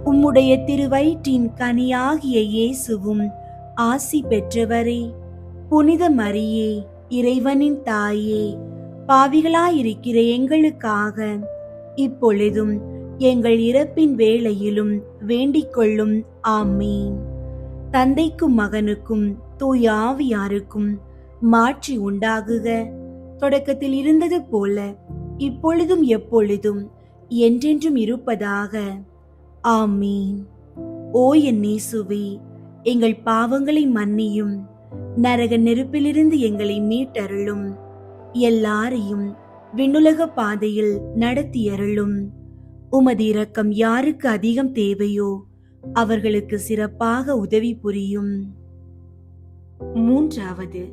உம்முடைய திருவயிற்றின் கனியாகிய இயேசுவும் ஆசி பெற்றவரே. புனித மரியே, இறைவனின் தாயே, பாவிகளாயிருக்கிற எங்களுக்காக இப்பொழுதும் எங்கள் இறப்பின் வேளையிலும் வேண்டிக் கொள்ளும். ஆமீன். தந்தைக்கும் மகனுக்கும் தூய ஆவியாருக்கும் மாட்சி உண்டாகுக. தொடக்கத்தில் இருந்தது போல இப்பொழுதும் எப்பொழுதும் என்றென்றும் இருப்பதாக. ஆமீன். ஓ என் இயேசுவே, எங்கள் பாவங்களை மன்னியும், நரக நெருப்பிலிருந்து எங்களை மீட்டருளும், எல்லாரையும் விண்ணுலக பாதையில் நடத்தியருளும். உமது இரக்கம் யாருக்கு அதிகம் தேவையோ அவர்களுக்கு சிறப்பாக உதவி புரியும். மூன்றாவது,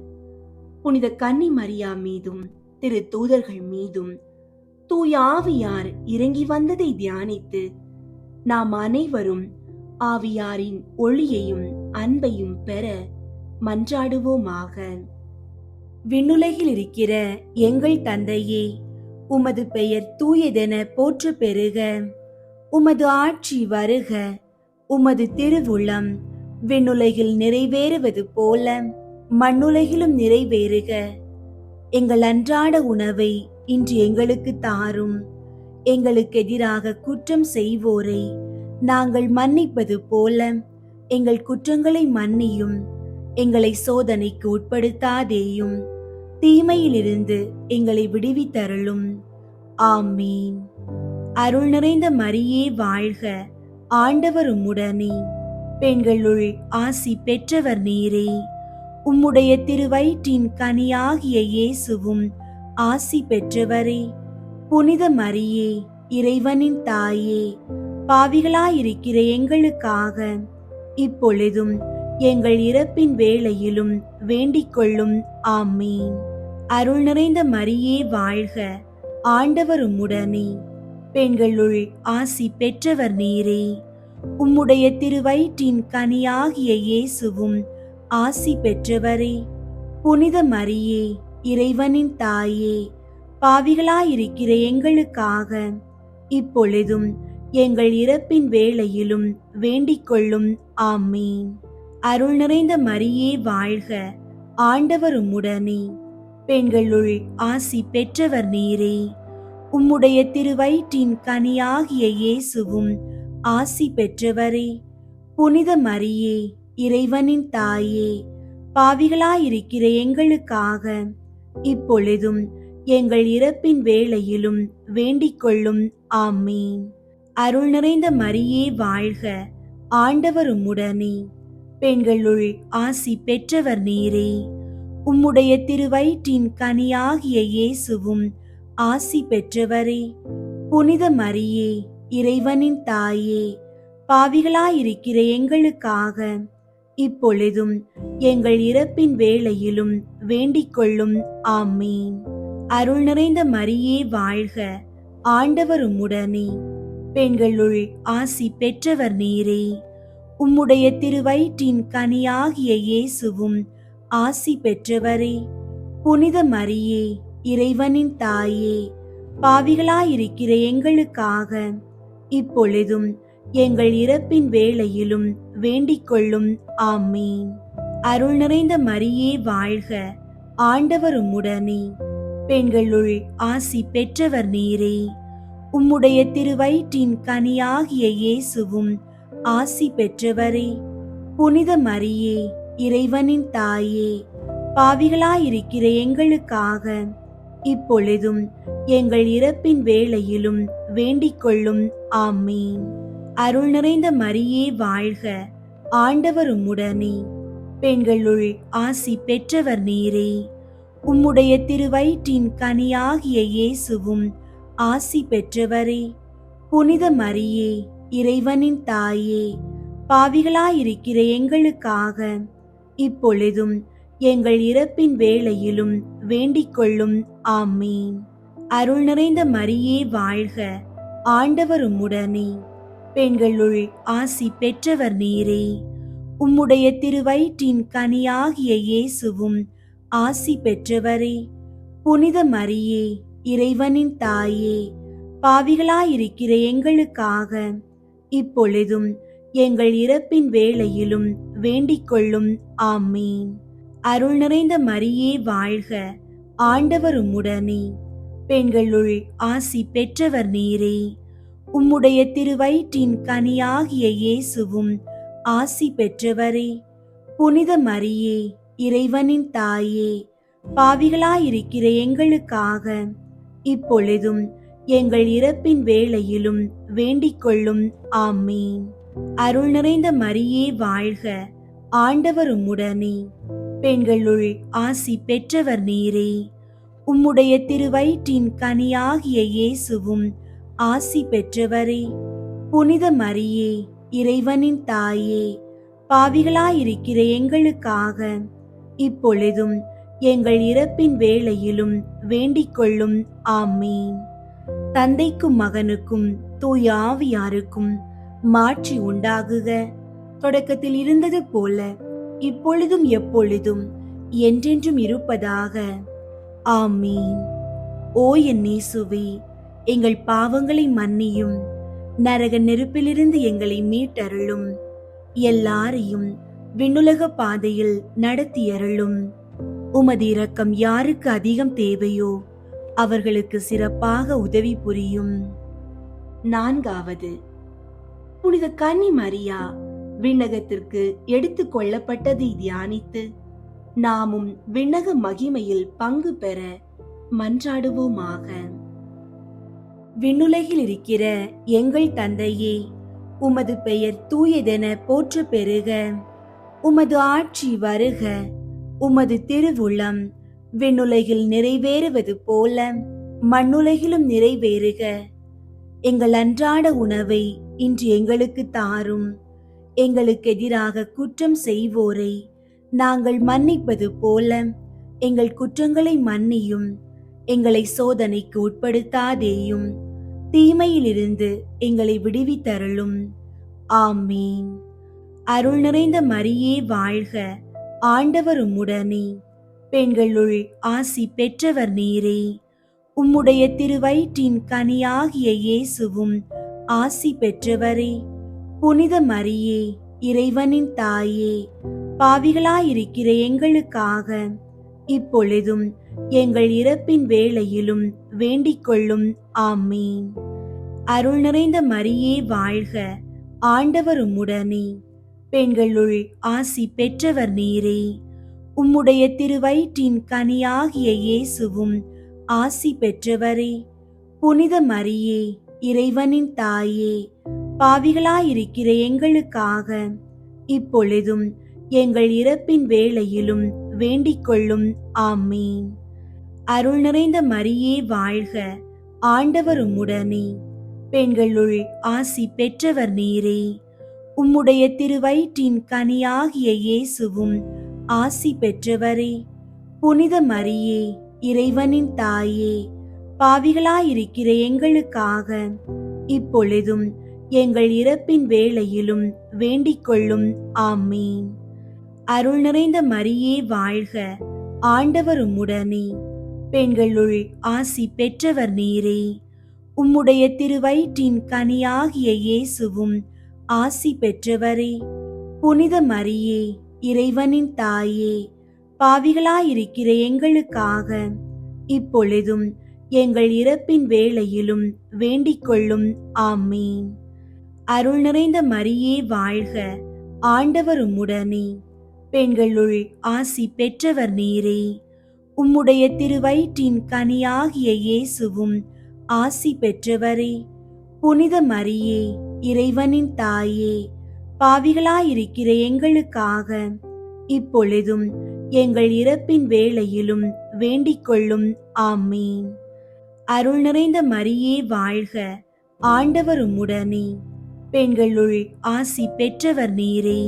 புனித கன்னி மரியா மீதும் திரு தூதர்கள் மீதும் தூய ஆவியார் இறங்கி வந்ததை தியானித்து நாம் அனைவரும் ஆவியாரின் ஒளியையும் அன்பையும் பெற மன்றாடுவோமாக. விண்ணுலகில் இருக்கிற எங்கள் தந்தையே, உமது பெயர் தூயதென போற்ற பெறுக. உமது ஆட்சி வருக. உமது திருவுளம் விண்ணுலகில் நிறைவேறுவது போல மண்ணுலகிலும் நிறைவேறுக. எங்கள் அன்றாட உணவை இன்று எங்களுக்கு தாரும். எங்களுக்கு எதிராக குற்றம் செய்வோரை நாங்கள் மன்னிப்பது போல எங்கள் குற்றங்களை மன்னியும். எங்களை சோதனைக்கு உட்படுத்தாதேயும், தீமையிலிருந்து எங்களை விடுவித்தருளும். ஆமீன். அருள் நிறைந்த மரியே வாழ்க, ஆண்டவர் உம்முடனே. பெண்களுள் ஆசி பெற்றவர் நீரே. உம்முடைய திருவயிற்றின் கனியாகிய இயேசுவும் ஆசி பெற்றவரே. புனித மரியே, இறைவனின் தாயே, பாவிகளாயிருக்கிற எங்களுக்காக இப்பொழுதும் எங்கள் இறப்பின் வேளையிலும் வேண்டிக் கொள்ளும். ஆமீன். அருள் நிறைந்த மரியே வாழ்க, ஆண்டவர் உம்முடனே. பெண்களுள் ஆசி பெற்றவர் நீரே. உம்முடைய திருவயிற்றின் கனியாகிய இயேசுவும் ஆசி பெற்றவரே. புனித மரியே, இறைவனின் தாயே, பாவிகளாயிருக்கிற எங்களுக்காக இப்பொழுதும் எங்கள் இறப்பின் வேளையிலும் வேண்டிக் கொள்ளும். ஆமீன். அருள் நிறைந்த மரியே வாழ்க, ஆண்டவர் உம்முடனே. பெண்களுள் ஆசி பெற்றவர் நீரே. உம்முடைய திருவயிற்றின் கனியாகிய இயேசுவும் ஆசி பெற்றவரே. புனித மரியே, இறைவனின் தாயே, பாவிகளாயிருக்கிற எங்களுக்காக இப்பொழுதும் எங்கள் இறப்பின் வேளையிலும் வேண்டிக் கொள்ளும். ஆமீன். அருள் நிறைந்த மரியே வாழ்க, ஆண்டவர் உம்முடனே. பெண்களுள் ஆசி பெற்றவர் நீரே. உம்முடைய திருவயிற்றின் கனியாகிய இயேசுவும் ஆசி பெற்றவரே. புனித மரியே, இறைவனின் தாயே, பாவிகளாயிருக்கிற எங்களுக்காக இப்பொழுதும் எங்கள் இறப்பின் வேளையிலும் வேண்டிக் கொள்ளும். ஆமீன். அருள் நிறைந்த மரியே வாழ்க, ஆண்டவர் உம்முடனே. பெண்களுள் ஆசி பெற்றவர் நீரே. உம்முடைய திருவயிற்றின் கனியாகிய இயேசுவும் ஆசி பெற்றவரே. புனித மரியே, இறைவனின் தாயே, பாவிகளாயிருக்கிற எங்களுக்காக இப்பொழுதும் எங்கள் இறப்பின் வேளையிலும் வேண்டிக் கொள்ளும். ஆமீன். அருள் நிறைந்த மரியே வாழ்க, ஆண்டவர் உம்முடனே. பெண்களுள் ஆசி பெற்றவர் நீரே. உம்முடைய திருவயிற்றின் கனியாகிய இயேசுவும் ஆசி பெற்றவரே. புனித மரியே, இறைவனின் தாயே, பாவிகளாயிருக்கிற எங்களுக்காக இப்பொழுதும் எங்கள் இறப்பின் வேளையிலும் வேண்டிக் கொள்ளும். ஆமீன். அருள் நிறைந்த மரியே வாழ்க, ஆண்டவர் உம்முடனே. பெண்களுள் ஆசி பெற்றவர் நீரே. உம்முடைய திருவயிற்றின் கனியாகிய இயேசுவும் ஆசி பெற்றவரே. புனித மரியே, இறைவனின் தாயே, பாவிகளாயிருக்கிற எங்களுக்காக இப்பொழுதும் எங்கள் இறப்பின் வேளையிலும் வேண்டிக் கொள்ளும். ஆமீன். அருள் நிறைந்த மரியே வாழ்க, ஆண்டவர் உம்முடனே. பெண்களுள் ஆசி பெற்றவர் நீரே. உம்முடைய திருவயிற்றின் கனியாகிய இயேசுவும் ஆசி பெற்றவரே. புனித மரியே, இறைவனின் தாயே, பாவிகளாயிருக்கிற எங்களுக்காக இப்பொழுதும் எங்கள் இறப்பின் வேளையிலும் வேண்டிக் கொள்ளும். ஆமீன். அருள் நிறைந்த மரியே வாழ்க, ஆண்டவர் உம்முடனே. பெண்களுள் ஆசி பெற்றவர் நீரே. உம்முடைய திருவயிற்றின் கனியாகிய இயேசுவும் ஆசி பெற்றவரே. புனித மரியே, இறைவனின் தாயே, பாவிகளாயிருக்கிற எங்களுக்காக இப்பொழுதும் எங்கள் இறப்பின் வேளையிலும் வேண்டிக் கொள்ளும். ஆமீன். அருள் நிறைந்த மரியே வாழ்க, ஆண்டவர் உம்முடனே. பெண்களுள் ஆசி பெற்றவர் நீரே. உம்முடைய திருவயிற்றின் கனியாகிய இயேசுவும் ஆசி பெற்றவரே. புனித மரியே, இறைவனின் தாயே, பாவிகளாயிருக்கிற எங்களுக்காக இப்பொழுதும் எங்கள் இறப்பின் வேளையிலும் வேண்டிக் கொள்ளும். ஆமீன். தந்தைக்கும் மகனுக்கும் தூய ஆவியாருக்கும் மாட்சி உண்டாகுக. தொடக்கத்தில் இருந்தது போல இப்பொழுதும் எப்பொழுதும் என்றென்றும் இருப்பதாக. ஆமீன். ஓ என் இயேசுவே, எங்கள் பாவங்களை மன்னியும், நரக நெருப்பிலிருந்து எங்களை மீட்டருளும், எல்லாரையும் விண்ணுலக பாதையில் நடத்தியருளும். உமது இரக்கம் யாருக்கு அதிகம் தேவையோ அவர்களுக்கு சிறப்பாக உதவி புரியும். 4வது, புனித கன்னி மரியா விண்ணகத்திற்கு எடுத்து கொள்ளப்பட்டதை தியானித்து நாமும் விண்ணக மகிமையில் பங்கு பெற மன்றாடுவோமாக. விண்ணுலகில் இருக்கிற எங்கள் தந்தையே, உமது பெயர் தூயதென போற்ற பெறுக. உமது ஆட்சி வருக. உமது திருவுளம் விண்ணுலகில் நிறைவேறுவது போல மண்ணுலகிலும் நிறைவேறுக. எங்கள் அன்றாட உணவை இன்று எங்களுக்கு தாரும். எங்களுக்கு எதிராக குற்றம் செய்வோரை நாங்கள் மன்னிப்பது போல எங்கள் குற்றங்களை மன்னியும். எங்களை சோதனைக்கு உட்படுத்தாதேயும், தீமையிலிருந்து எங்களை விடுவித்தருளும். ஆமீன். அருள் நிறைந்த மரியே வாழ்க. ஆண்டவர் உம்முடனே, பெண்களுள் ஆசி பெற்றவர் நீரே. உம்முடைய திருவயிற்றின் கனியாகிய இயேசுவும் ஆசி பெற்றவரே. புனித மரியே, இறைவனின் தாயே, பாவிகளாயிருக்கிற எங்களுக்காக இப்பொழுதும் எங்கள் இறப்பின் வேளையிலும் வேண்டிக் கொள்ளும். ஆமீன். அருள் நிறைந்த மரியே வாழ்க. ஆண்டவர் உம்முடனே, பெண்களுள் ஆசி பெற்றவர் நீரே. உம்முடைய திருவயிற்றின் கனியாகிய இயேசுவும் ஆசி பெற்றவரே. புனித மரியே, இறைவனின் தாயே, பாவிகளாயிருக்கிற எங்களுக்காக இப்பொழுதும் எங்கள் இறப்பின் வேளையிலும் வேண்டிக் கொள்ளும். ஆமீன். அருள் நிறைந்த மரியே வாழ்க. ஆண்டவர் உம்முடனே, பெண்களுள் ஆசி பெற்றவர் நீரே. உம்முடைய திருவயிற்றின் கனியாகிய இயேசுவும் ஆசி பெற்றவரே. புனித மரியே, இறைவனின் தாயே, பாவிகளாயிருக்கிற எங்களுக்காக இப்பொழுதும் எங்கள் இறப்பின் வேளையிலும் வேண்டிக் கொள்ளும். ஆமீன். அருள் நிறைந்த மரியே வாழ்க. ஆண்டவர் உம்முடனே, பெண்களுள் ஆசி பெற்றவர் நீரே. உம்முடைய திருவயிற்றின் கனியாகிய இயேசுவும் ஆசி பெற்றவரே. புனித மரியே, இறைவனின் தாயே, பாவிகளாயிருக்கிற எங்களுக்காக இப்பொழுதும் எங்கள் இறப்பின் வேளையிலும் வேண்டிக் கொள்ளும். ஆமீன். அருள் நிறைந்த மரியே வாழ்க. ஆண்டவர் உம்முடனே, பெண்களுள் ஆசி பெற்றவர் நீரே. உம்முடைய திருவயிற்றின் கனியாகிய இயேசுவும் ஆசி பெற்றவரே. புனித மரியே, இறைவனின் தாயே, பாவிகளாயிருக்கிற எங்களுக்காக இப்பொழுதும் எங்கள் இறப்பின் வேளையிலும் வேண்டிக் கொள்ளும். ஆமீன். அருள் நிறைந்த மரியே வாழ்க. ஆண்டவர் உம்முடனே, பெண்களுள் ஆசி பெற்றவர் நீரே.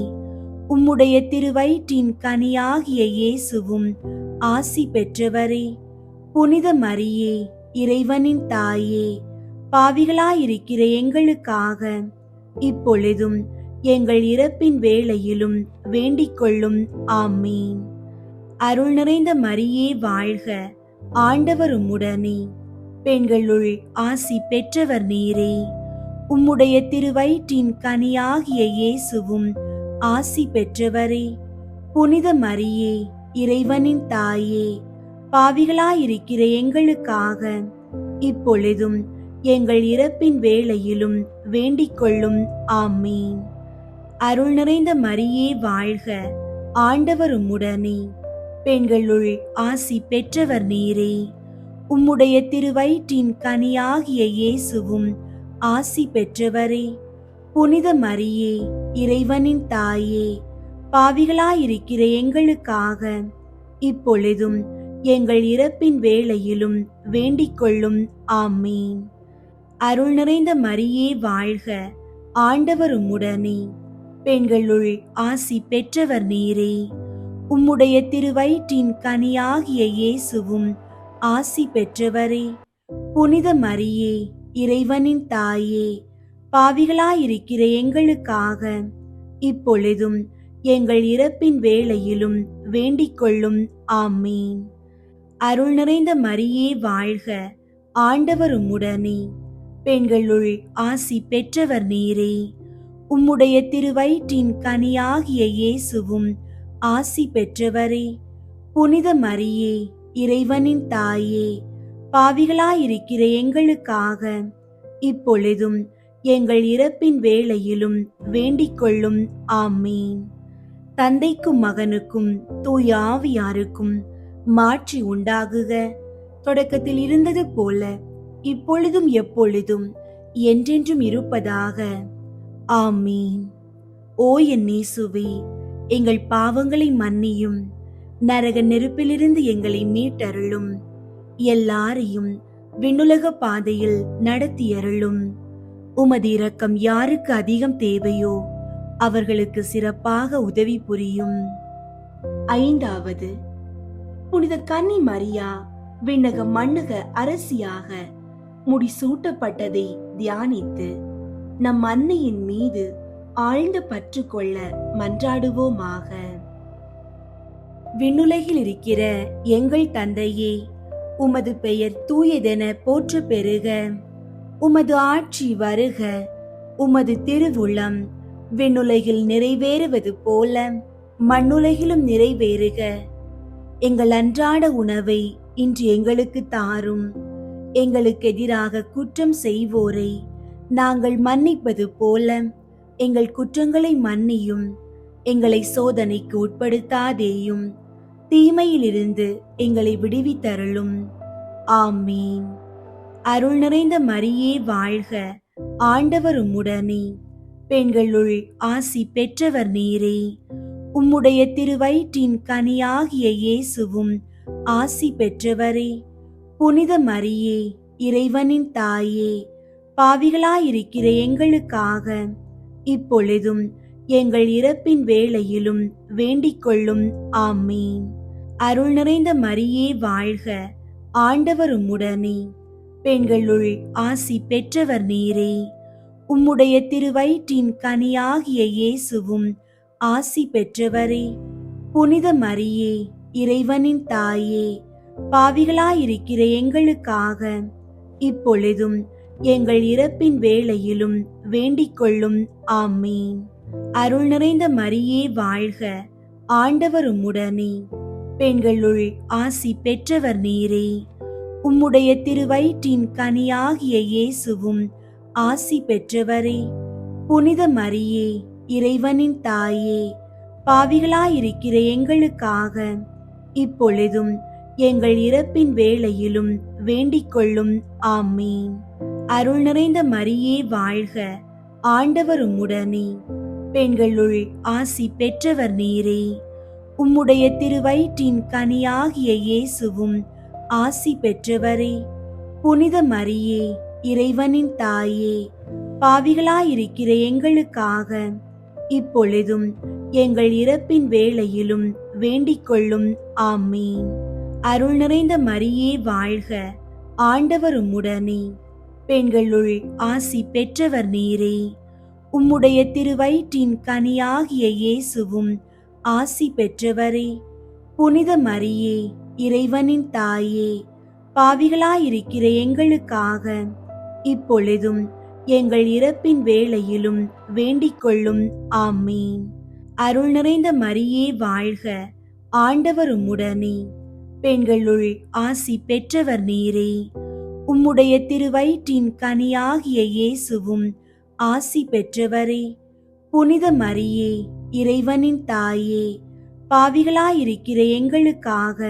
உம்முடைய திருவயிற்றின் கனியாகிய இயேசுவும் ஆசி பெற்றவரே. புனித மரியே, இறைவனின் தாயே, பாவிகளாயிருக்கிற எங்களுக்காக இப்பொழுதும் எங்கள் இறப்பின் வேளையிலும் வேண்டிக் கொள்ளும். ஆமீன். அருள் நிறைந்த மரியே வாழ்க. ஆண்டவர் உம்முடனே, பெண்களுள் ஆசி பெற்றவர் நீரே. உம்முடைய திருவயிற்றின் கனியாகிய இயேசுவும் ஆசி பெற்றவரே. புனித மரியே, இறைவனின் தாயே, பாவிகளாயிருக்கிற எங்களுக்காக இப்பொழுதும் எங்கள் இறப்பின் வேளையிலும் வேண்டிக் கொள்ளும். ஆமீன். அருள் நிறைந்த மரியே வாழ்க. ஆண்டவர் உம்முடனே, பெண்களுள் ஆசி பெற்றவர் நீரே. உம்முடைய திருவயிற்றின் கனியாகிய இயேசுவும் ஆசி பெற்றவரே. புனித மரியே, இறைவனின் தாயே, பாவிகளாயிருக்கிற எங்களுக்காக இப்பொழுதும் எங்கள் இறப்பின் வேளையிலும் வேண்டிக் கொள்ளும். ஆமீன். அருள் நிறைந்த மரியே வாழ்க. ஆண்டவர் உம்முடனே, பெண்களுள் ஆசி பெற்றவர் நீரே. உம்முடைய திருவயிற்றின் கனியாகிய இயேசுவும் ஆசி பெற்றவரே. புனித மரியே, இறைவனின் தாயே, பாவிகளாயிருக்கிற எங்களுக்காக இப்பொழுதும் எங்கள் இறப்பின் வேளையிலும் வேண்டிக் கொள்ளும். ஆமீன். அருள் நிறைந்த மரியே வாழ்க. ஆண்டவர் உம்முடனே, பெண்களுள் ஆசி பெற்றவர் நீரே. உம்முடைய திருவயிற்றின் கனியாகிய இயேசுவும் ஆசி பெற்றவரே. புனித மரியே, இறைவனின் தாயே, பாவிகளாயிருக்கிற எங்களுக்காக இப்பொழுதும் எங்கள் இறப்பின் வேளையிலும் வேண்டிக் கொள்ளும். ஆமீன். தந்தைக்கும் மகனுக்கும் தூய ஆவியாருக்கும் மாட்சி உண்டாகுக. தொடக்கத்தில் இருந்தது போல இப்பொழுதும் எப்பொழுதும் என்றென்றும் இருப்பதாக. ஆமீன். ஓ என் இயேசுவே, எங்கள் பாவங்களை மன்னியும், நரக நெருப்பிலிருந்து எங்களை மீட்டருளும், எல்லாரையும் விண்ணுலக பாதையில் நடத்தியருளும். உமது இரக்கம் யாருக்கு அதிகம் தேவையோ அவர்களுக்கு சிறப்பாக உதவி புரியும். ஐந்தாவது, புனித கன்னி மரியா விண்ணக மண்ணக அரசியாக முடிசூட்டப்பட்டதை தியானித்து நம் அன்னையின் மீது ஆழ்ந்த பற்று கொள்ள மன்றாடுவோமாக. விண்ணுலகில் இருக்கிற எங்கள் தந்தையே, உமது பெயர் தூயதென போற்ற பெறுக. உமது ஆட்சி வருக. உமது திருவுளம் விண்ணுலகில் நிறைவேறுவது போல மண்ணுலகிலும் நிறைவேறுக. எங்கள் அன்றாட உணவை இன்று எங்களுக்கு தாரும். எங்களுக்கு எதிராக குற்றம் செய்வோரை நாங்கள் மன்னிப்பது போல எங்கள் குற்றங்களை மன்னியும். எங்களை சோதனைக்கு உட்படுத்தாதேயும், தீமையிலிருந்து எங்களை விடுவித்தருளும். ஆமீன். அருள் நிறைந்த மரியே வாழ்க, ஆண்டவர் உம்முடனே, பெண்களுள் ஆசி பெற்றவர் நீரே. உம்முடைய திருவயிற்றின் கனியாகிய இயேசுவும் ஆசி பெற்றவரே. புனித மரியே, இறைவனின் தாயே, பாவிகளாயிருக்கிற எங்களுக்காக இப்பொழுதும் எங்கள் இறப்பின் வேளையிலும் வேண்டிக் கொள்ளும். ஆமீன். அருள் நிறைந்த மரியே வாழ்க, ஆண்டவர் உம்முடனே, பெண்களுள் ஆசி பெற்றவர் நீரே. உம்முடைய திருவயிற்றின் கனியாகிய இயேசுவும் ஆசி பெற்றவரே. புனித மரியே, இறைவனின் தாயே, பாவிகளாயிருக்கிற எங்களுக்காக இப்பொழுதும் எங்கள் இறப்பின் வேளையிலும் வேண்டிக் கொள்ளும். ஆமீன். அருள் நிறைந்த மரியே வாழ்க, ஆண்டவர் உம்முடனே, பெண்களுள் ஆசி பெற்றவர் நீரே. உம்முடைய திருவயிற்றின் கனியாகிய இயேசுவும் ஆசி பெற்றவரே. புனித மரியே, இறைவனின் தாயே, பாவிகளாயிருக்கிற எங்களுக்காக இப்பொழுதும் எங்கள் இறப்பின் வேளையிலும் வேண்டிக் கொள்ளும். ஆமீன். அருள் நிறைந்த மரியே வாழ்க, ஆண்டவர் உம்முடனே, பெண்களுள் ஆசி பெற்றவர் நீரே. உம்முடைய திருவயிற்றின் கனியாகிய இயேசுவும் ஆசி பெற்றவரே. புனித மரியே, இறைவனின் தாயே, பாவிகளாயிருக்கிற எங்களுக்காக இப்பொழுதும் எங்கள் இறப்பின் வேளையிலும் வேண்டிக் கொள்ளும். ஆமீன். அருள் நிறைந்த மரியே வாழ்க, ஆண்டவர் உம்முடனே, பெண்களுள் ஆசி பெற்றவர் நீரே. உம்முடைய திருவயிற்றின் கனியாகிய இயேசுவும் ஆசி பெற்றவரே. புனித மரியே, இறைவனின் தாயே, பாவிகளாயிருக்கிற எங்களுக்காக இப்பொழுதும் எங்கள் இறப்பின் வேளையிலும் வேண்டிக் கொள்ளும். ஆமீன். அருள் நிறைந்த மரியே வாழ்க, ஆண்டவர் உம்முடனே, பெண்களுள் ஆசி பெற்றவர் நீரே. உம்முடைய திருவயிற்றின் கனியாகிய இயேசுவும் ஆசி பெற்றவரே. புனித மரியே, இறைவனின் தாயே, பாவிகளாயிருக்கிற எங்களுக்காக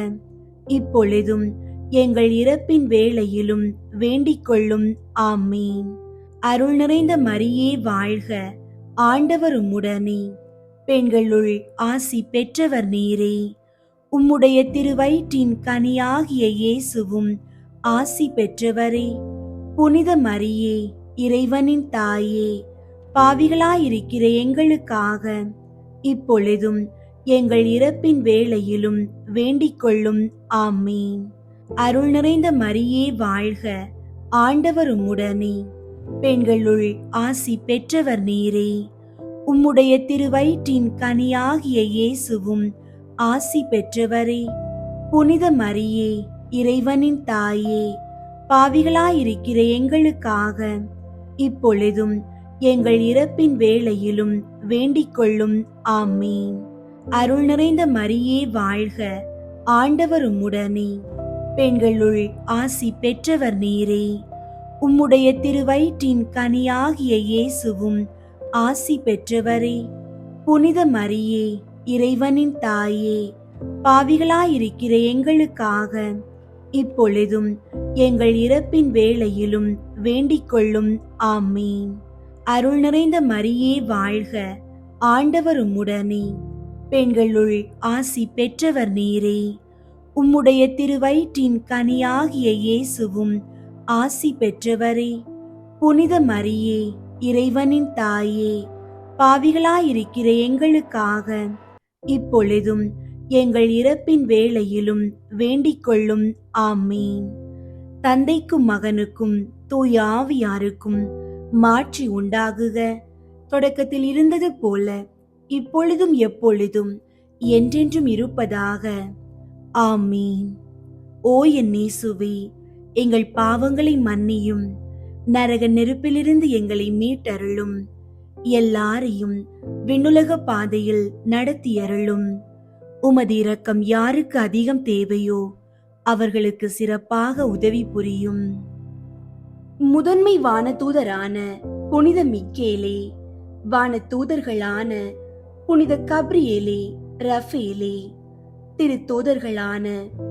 இப்பொழுதும் எங்கள் இறப்பின் வேளையிலும் வேண்டிக் கொள்ளும். ஆமீன். அருள் நிறைந்த மரியே வாழ்க, ஆண்டவர் உம்முடனே, பெண்களுள் ஆசி பெற்றவர் நீரே. உம்முடைய திருவயிற்றின் கனியாகிய இயேசுவும் ஆசி பெற்றவரே. புனித மரியே, இறைவனின் தாயே, பாவிகளாயிருக்கிற எங்களுக்காக இப்பொழுதும் எங்கள் இறப்பின் வேளையிலும் வேண்டிக் கொள்ளும். ஆமீன். அருள் நிறைந்த மரியே வாழ்க, ஆண்டவர் உம்முடனே, பெண்களுள் ஆசி பெற்றவர் நீரே. உம்முடைய திருவயிற்றின் கனியாகிய இயேசுவும் ஆசி பெற்றவரே. புனித மரியே, இறைவனின் தாயே, பாவிகளாயிருக்கிற எங்களுக்காக இப்பொழுதும் எங்கள் இறப்பின் வேளையிலும் வேண்டிக் கொள்ளும். ஆமீன். அருள் நிறைந்த மரியே வாழ்க, ஆண்டவர் உம்முடனே, பெண்களுள் ஆசி பெற்றவர் நீரே. உம்முடைய திருவயிற்றின் கனியாகிய இயேசுவும் ஆசி பெற்றவரே. புனித மரியே, இறைவனின் தாயே, பாவிகளாயிருக்கிற எங்களுக்காக இப்பொழுதும் எங்கள் இறப்பின் வேளையிலும் வேண்டிக் கொள்ளும். ஆமீன். அருள் நிறைந்த மரியே வாழ்க, ஆண்டவர் உம்முடனே, பெண்களுள் ஆசி பெற்றவர் நீரே. உம்முடைய திருவயிற்றின் கனியாகிய இயேசுவும் ஆசி பெற்றவரே. புனித மரியே, இறைவனின் தாயே, பாவிகளாயிருக்கிற எங்களுக்காக இப்பொழுதும் எங்கள் இறப்பின் வேளையிலும் வேண்டிக் கொள்ளும். ஆமீன். தந்தைக்கும் மகனுக்கும் தூய ஆவியாருக்கும் மாட்சி உண்டாகுக. தொடக்கத்தில் இருந்தது போல இப்பொழுதும் எப்பொழுதும் என்றென்றும் இருப்பதாக. ஆமீன். ஓ என் இயேசுவே, எங்கள் பாவங்களை மன்னியும், நரக நெருப்பிலிருந்து எங்களை மீட்டருளும், எல்லாரையும் விண்ணுலக பாதையில் நடத்தியருளும். உமது இரக்கம் யாருக்கு அதிகம் தேவையோ அவர்களுக்கு சிறப்பாக உதவி புரியும். முதன்மை வானதூதரான புனித மிக்கேலே, வானதூதர்களான புனித கப்ரியேலே, ரஃபேலே, திருத்தூதர்களான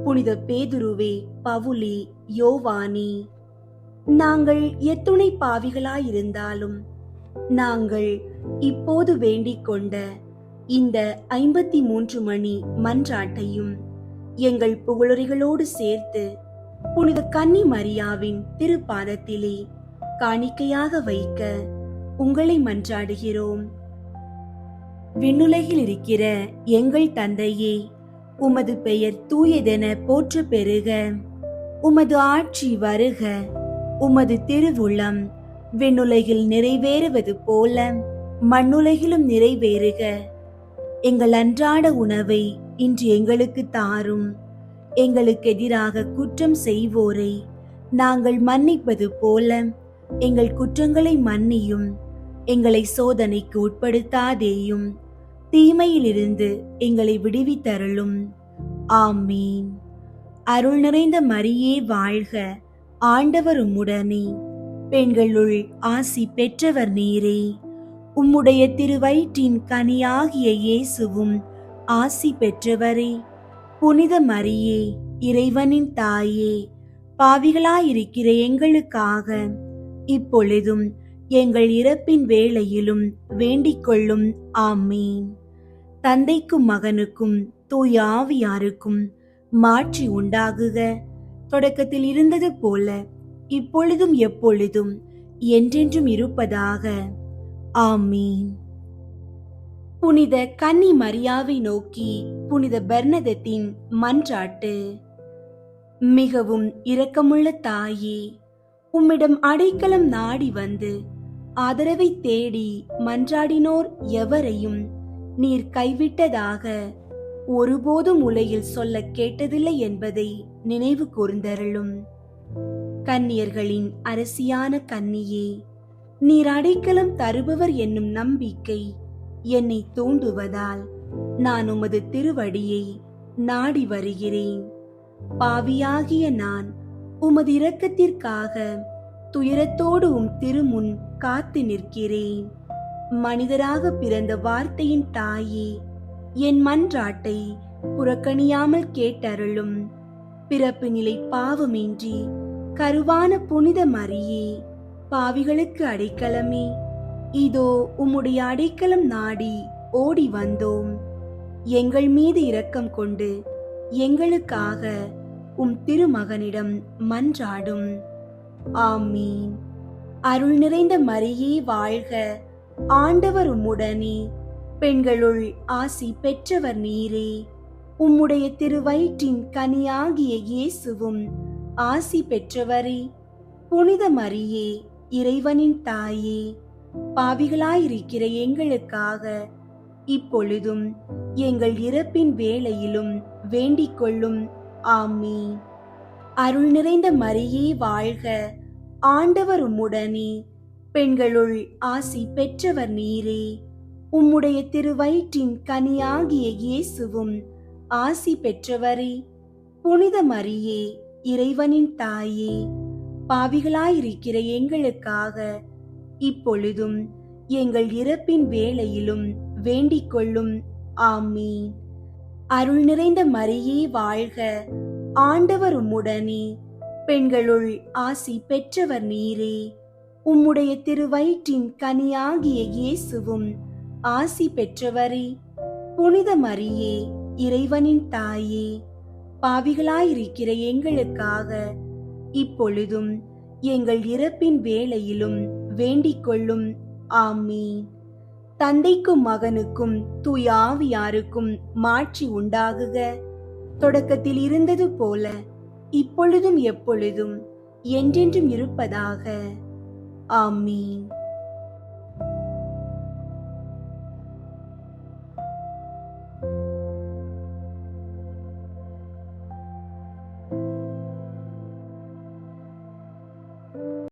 புனித பேதுருவே, பவுலே, யோவானே, நாங்கள் எத்துணை பாவிகளாயிருந்தாலும் நாங்கள் இப்போது வேண்டிக் கொண்ட இந்த 53 மணி மன்றாட்டையும் எங்கள் புகழுரைகளோடு சேர்த்து புனித கன்னி மரியாவின் திருப்பாதத்திலே காணிக்கையாக வைக்க உங்களை மன்றாடுகிறோம். விண்ணுலகில் இருக்கிற எங்கள் தந்தையே, உமது பெயர் தூயதென போற்ற பெறுக. உமது ஆட்சி வருக. உமது திருவுளம் விண்ணுலகில் நிறைவேறுவது போல மண்ணுலகிலும் நிறைவேறுக. எங்கள் அன்றாட உணவை இன்று எங்களுக்கு தாரும். எங்களுக்கு எதிராக குற்றம் செய்வோரை நாங்கள் மன்னிப்பது போல எங்கள் குற்றங்களை மன்னியும். எங்களை சோதனைக்கு உட்படுத்தாதேயும், தீமையிலிருந்து எங்களை விடுவித்தருளும். ஆமீன். அருள் நிறைந்த மரியே வாழ்க, ஆண்டவர் உம்முடனே, பெண்களுள் ஆசி பெற்றவர் நீரே. உம்முடைய திருவயிற்றின் கனியாகிய இயேசுவும் ஆசி பெற்றவரே. புனித மரியே, இறைவனின் தாயே, பாவிகளாயிருக்கிற எங்களுக்காக இப்பொழுதும் எங்கள் இறப்பின் வேளையிலும் வேண்டிக் கொள்ளும். ஆமீன். தந்தைக்கும் மகனுக்கும் தூய ஆவியாருக்கும் மாட்சி உண்டாகுக. தொடக்கத்தில் இருந்தது போல இப்பொழுதும் எப்பொழுதும் என்றென்றும் இருப்பதாக. ஆமீன். புனித கன்னி மரியாவை நோக்கி புனித பெர்னதத்தின் மன்றாட்டு. மிகவும் இரக்கமுள்ள தாயே, உம்மிடம் அடைக்கலம் நாடி வந்து ஆதரவை தேடி மன்றாடினோர் எவரையும் நீர் கைவிட்டதாக ஒருபோதும் உலகில் சொல்ல கேட்டதில்லை என்பதை நினைவு கூர்ந்தருளும். கன்னியர்களின் அரசியான கன்னியே, நீர் அடைக்கலம் தருபவர் என்னும் நம்பிக்கை என்னை தூண்டுவதால் நான் உமது திருவடியை நாடி வருகிறேன். பாவியாகிய நான் உமது இரக்கத்திற்காக துயரத்தோடு உம் திருமுன் காத்து நிற்கிறேன். மனிதராக பிறந்த வார்த்தையின் தாயே, என் மன்றாட்டை புறக்கணியாமல் கேட்டருளும். பிறப்பு நிலை பாவமின்றி கருவான புனித மரியே, பாவிகளுக்கு அடைக்கலமே, இதோ உம்முடைய அடைக்கலம் நாடி ஓடி வந்தோம். எங்கள் மீது இரக்கம் கொண்டு எங்களுக்காக உம் திருமகனிடம் மன்றாடும். ஆமீன். அருள் நிறைந்த மரியே வாழ்க, ஆண்டவர் உம்முடனே, பெண்களுள் ஆசி பெற்றவர் நீரே. உம்முடைய திருவயிற்றின் கனியாகிய இயேசுவும் ஆசி பெற்றவரே. புனித மரியே, இறைவனின் தாயே, பாவிகளாயிருக்கிற எங்களுக்காக இப்பொழுதும் எங்கள் இறப்பின் வேளையிலும் வேண்டிக் கொள்ளும். ஆமீன். அருள் நிறைந்த மரியே வாழ்க, ஆண்டவர் உம்முடனே, பெண்களுள் ஆசி பெற்றவர் நீரே. உம்முடைய திருவயிற்றின் கனியாகிய இயேசுவும் ஆசி பெற்றவரே. புனித மரியே, இறைவனின் தாயே, பாவிகளாயிருக்கிற எங்களுக்காக இப்பொழுதும் எங்கள் இறப்பின் வேளையிலும் வேண்டிக் கொள்ளும். ஆமீன். அருள் நிறைந்த மரியே வாழ்க, ஆண்டவர் உம்முடனே, பெண்களுள் ஆசி பெற்றவர் நீரே. உம்முடைய திருவயிற்றின் கனியாகிய இயேசுவும் ஆசி பெற்றவரே. புனித மரியே, இறைவனின் தாயே, பாவிகளாயிருக்கிற எங்களுக்காக இப்பொழுதும் எங்கள் இறப்பின் வேளையிலும் வேண்டிக் கொள்ளும். ஆமீன். தந்தைக்கும் மகனுக்கும் தூய ஆவியாருக்கும் மாட்சி உண்டாகுக. தொடக்கத்தில் இருந்தது போல இப்பொழுதும் எப்பொழுதும் என்றென்றும் இருப்பதாக. ஆமீன்.